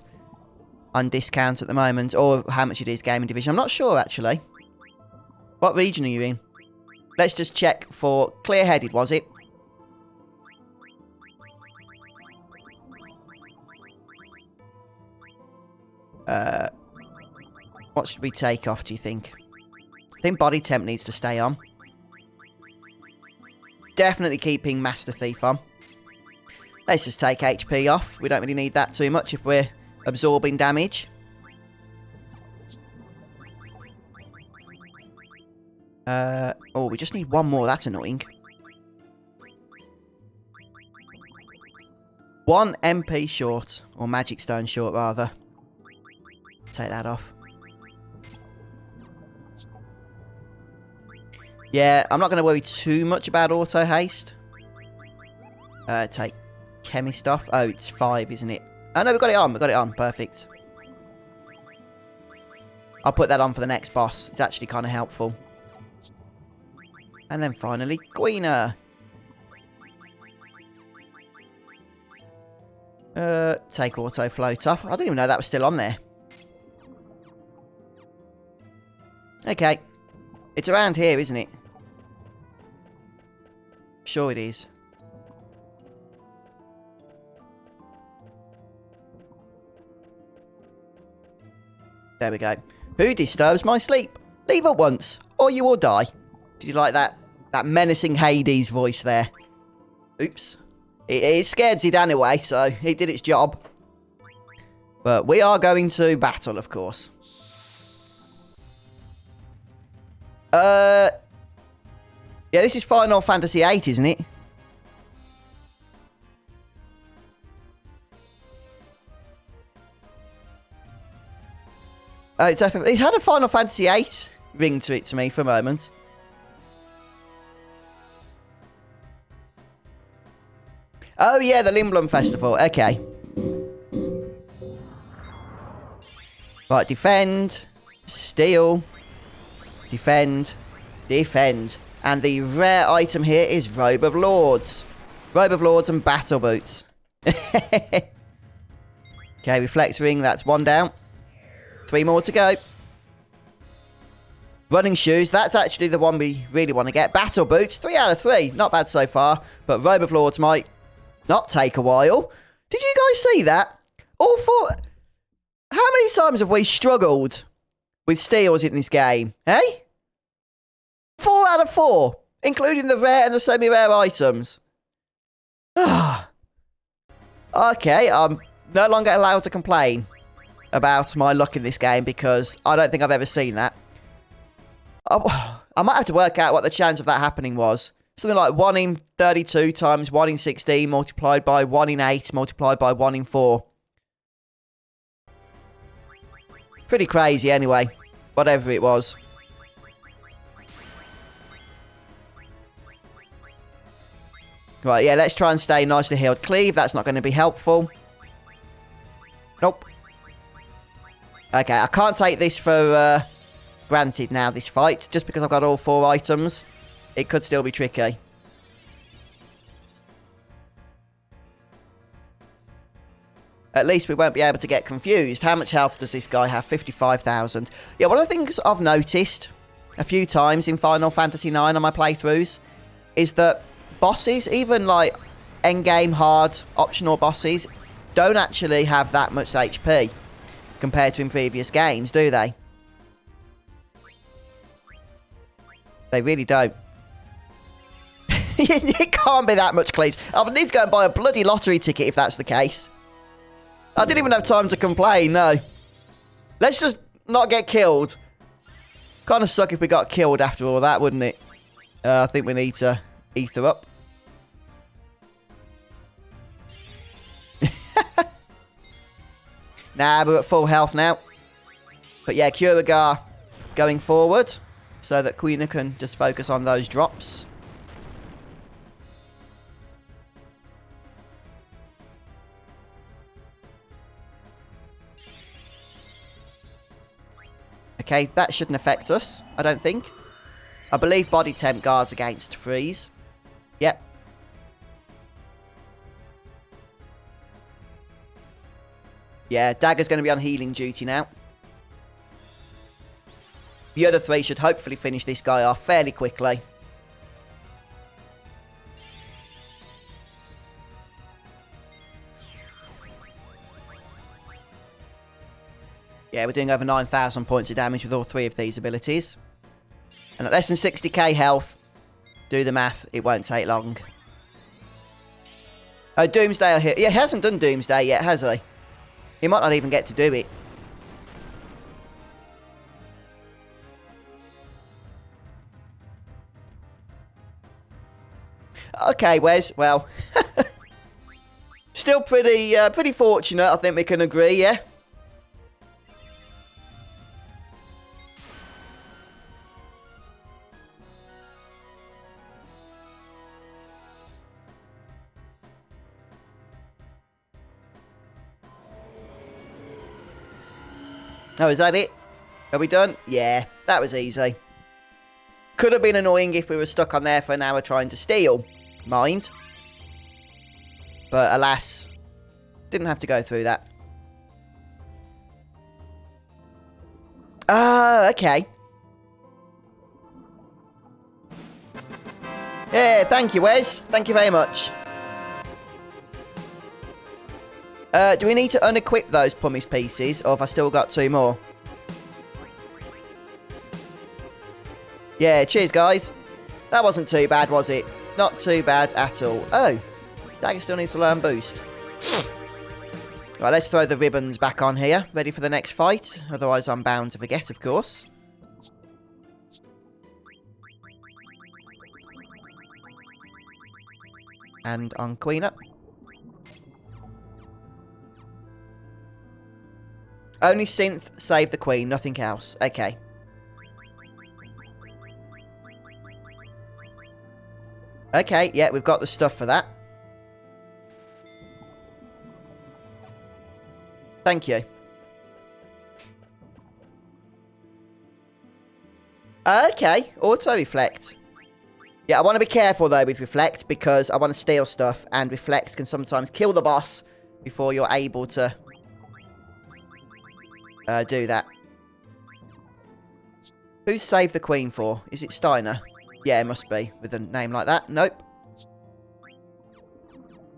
on discount at the moment, or how much it is Gaming Division? I'm not sure, actually. What region are you in? Let's just check for clear-headed, was it? What should we take off, do you think? I think body temp needs to stay on. Definitely keeping Master Thief on. Let's just take HP off. We don't really need that too much if we're absorbing damage. Oh, we just need one more. That's annoying. 1 MP short. Or Magic Stone short, rather. Take that off. Yeah, I'm not going to worry too much about auto haste. Take chemist off. Oh, it's 5, isn't it? Oh, no, we've got it on. We've got it on. Perfect. I'll put that on for the next boss. It's actually kind of helpful. And then finally, Queener. Take auto float off. I didn't even know that was still on there. Okay. It's around here, isn't it? Sure it is. There we go. Who disturbs my sleep? Leave at once, or you will die. Did you like that? That menacing Hades voice there. Oops. It scared Zid anyway, so it did its job. But we are going to battle, of course. Yeah, this is Final Fantasy VIII, isn't it? Oh, it's FF. It had a Final Fantasy VIII ring to it to me for a moment. Oh, yeah, the Limblom Festival. Okay. Right, defend. Steal. Defend. Defend. And the rare item here is Robe of Lords. Robe of Lords and Battle Boots. Okay, Reflect Ring. That's one down. 3 more to go. Running Shoes. That's actually the one we really want to get. Battle Boots. 3 out of 3. Not bad so far. But Robe of Lords might not take a while. Did you guys see that? All 4... How many times have we struggled with steals in this game? Eh? 4 out of 4. Including the rare and the semi-rare items. Okay, I'm no longer allowed to complain about my luck in this game because I don't think I've ever seen that. I might have to work out what the chance of that happening was. Something like 1 in 32 times 1 in 16 multiplied by 1 in 8 multiplied by 1 in 4. Pretty crazy anyway. Whatever it was. Right, yeah, let's try and stay nicely healed. Cleave, that's not going to be helpful. Nope. Okay, I can't take this for granted now, this fight. Just because I've got all 4 items. It could still be tricky. At least we won't be able to get confused. How much health does this guy have? 55,000. Yeah, one of the things I've noticed a few times in Final Fantasy IX on my playthroughs is that bosses, even like endgame hard optional bosses, don't actually have that much HP compared to in previous games, do they? They really don't. It can't be that much, please. I need to go and buy a bloody lottery ticket if that's the case. I didn't even have time to complain, no. Let's just not get killed. Kind of suck if we got killed after all that, wouldn't it? I think we need to ether up. Nah, we're at full health now. But yeah, Kuragar going forward so that Quina can just focus on those drops. Okay, that shouldn't affect us, I don't think. I believe body temp guards against freeze. Yep. Yeah, Dagger's going to be on healing duty now. The other 3 should hopefully finish this guy off fairly quickly. Yeah, we're doing over 9,000 points of damage with all 3 of these abilities. And at less than 60k health, do the math, it won't take long. Oh, Doomsday here. Yeah, he hasn't done Doomsday yet, has he? He might not even get to do it. Okay, Wes, well. Still pretty fortunate, I think we can agree, yeah? Oh, is that it? Are we done? Yeah, that was easy. Could have been annoying if we were stuck on there for an hour trying to steal. Mind. But alas, Didn't have to go through that. Oh, okay. Yeah, thank you, Wes. Thank you very much. Do we need to unequip those pumice pieces, or have I still got 2 more? Yeah, cheers, guys. That wasn't too bad, was it? Not too bad at all. Oh, Dagger still needs to learn boost. Right, let's throw the ribbons back on here. Ready for the next fight. Otherwise, I'm bound to forget, of course. And on Queen up. Only synth, save the Queen, nothing else. Okay. Okay, yeah, we've got the stuff for that. Thank you. Okay, auto-reflect. Yeah, I want to be careful, though, with reflect, because I want to steal stuff, and reflect can sometimes kill the boss before you're able to do that. Who's saved the Queen for? Is it Steiner? Yeah, it must be, with a name like that. Nope.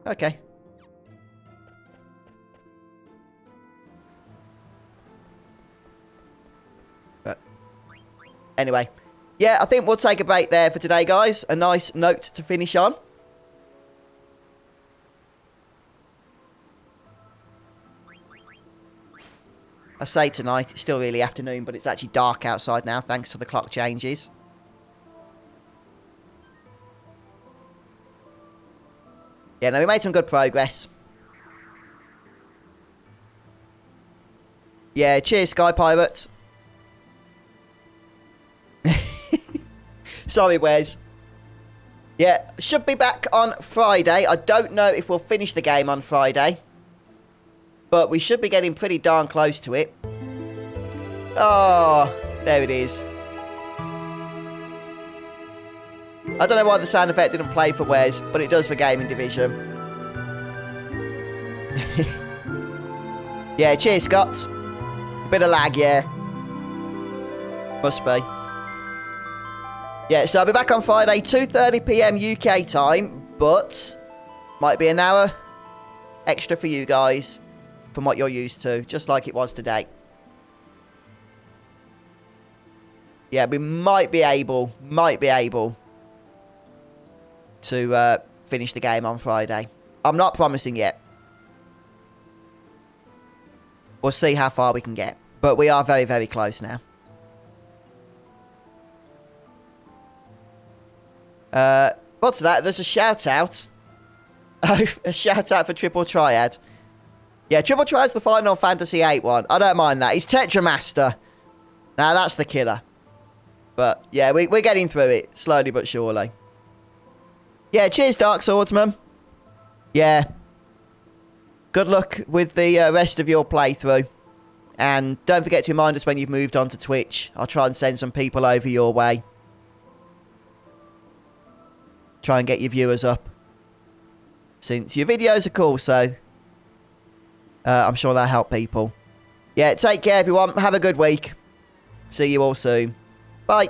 Okay. But anyway, yeah, I think we'll take a break there for today, guys. A nice note to finish on. I say tonight, it's still really afternoon, but it's actually dark outside now, thanks to the clock changes. Yeah, no, we made some good progress. Yeah, cheers, Sky Pirates. Sorry, Wes. Yeah, should be back on Friday. I don't know if we'll finish the game on Friday, but we should be getting pretty darn close to it. Oh, there it is. I don't know why the sound effect didn't play for Wes, but it does for Gaming Division. Yeah, cheers, Scott. Bit of lag, yeah. Must be. Yeah, so I'll be back on Friday, 2:30 PM UK time, but might be an hour extra for you guys from what you're used to, just like it was today. Yeah, we might be able to finish the game on Friday. I'm not promising yet. We'll see how far we can get, but we are very, very close now. What's that? There's a shout out. Oh, a shout out for Triple Triad. Yeah, Triple Triad's the Final Fantasy VIII one. I don't mind that. He's Tetramaster. Now that's the killer. But yeah, we're getting through it slowly but surely. Yeah, cheers, Dark Swordsman. Yeah. Good luck with the rest of your playthrough. And don't forget to remind us when you've moved on to Twitch. I'll try and send some people over your way. Try and get your viewers up. Since your videos are cool, so I'm sure that'll help people. Yeah, take care, everyone. Have a good week. See you all soon. Bye.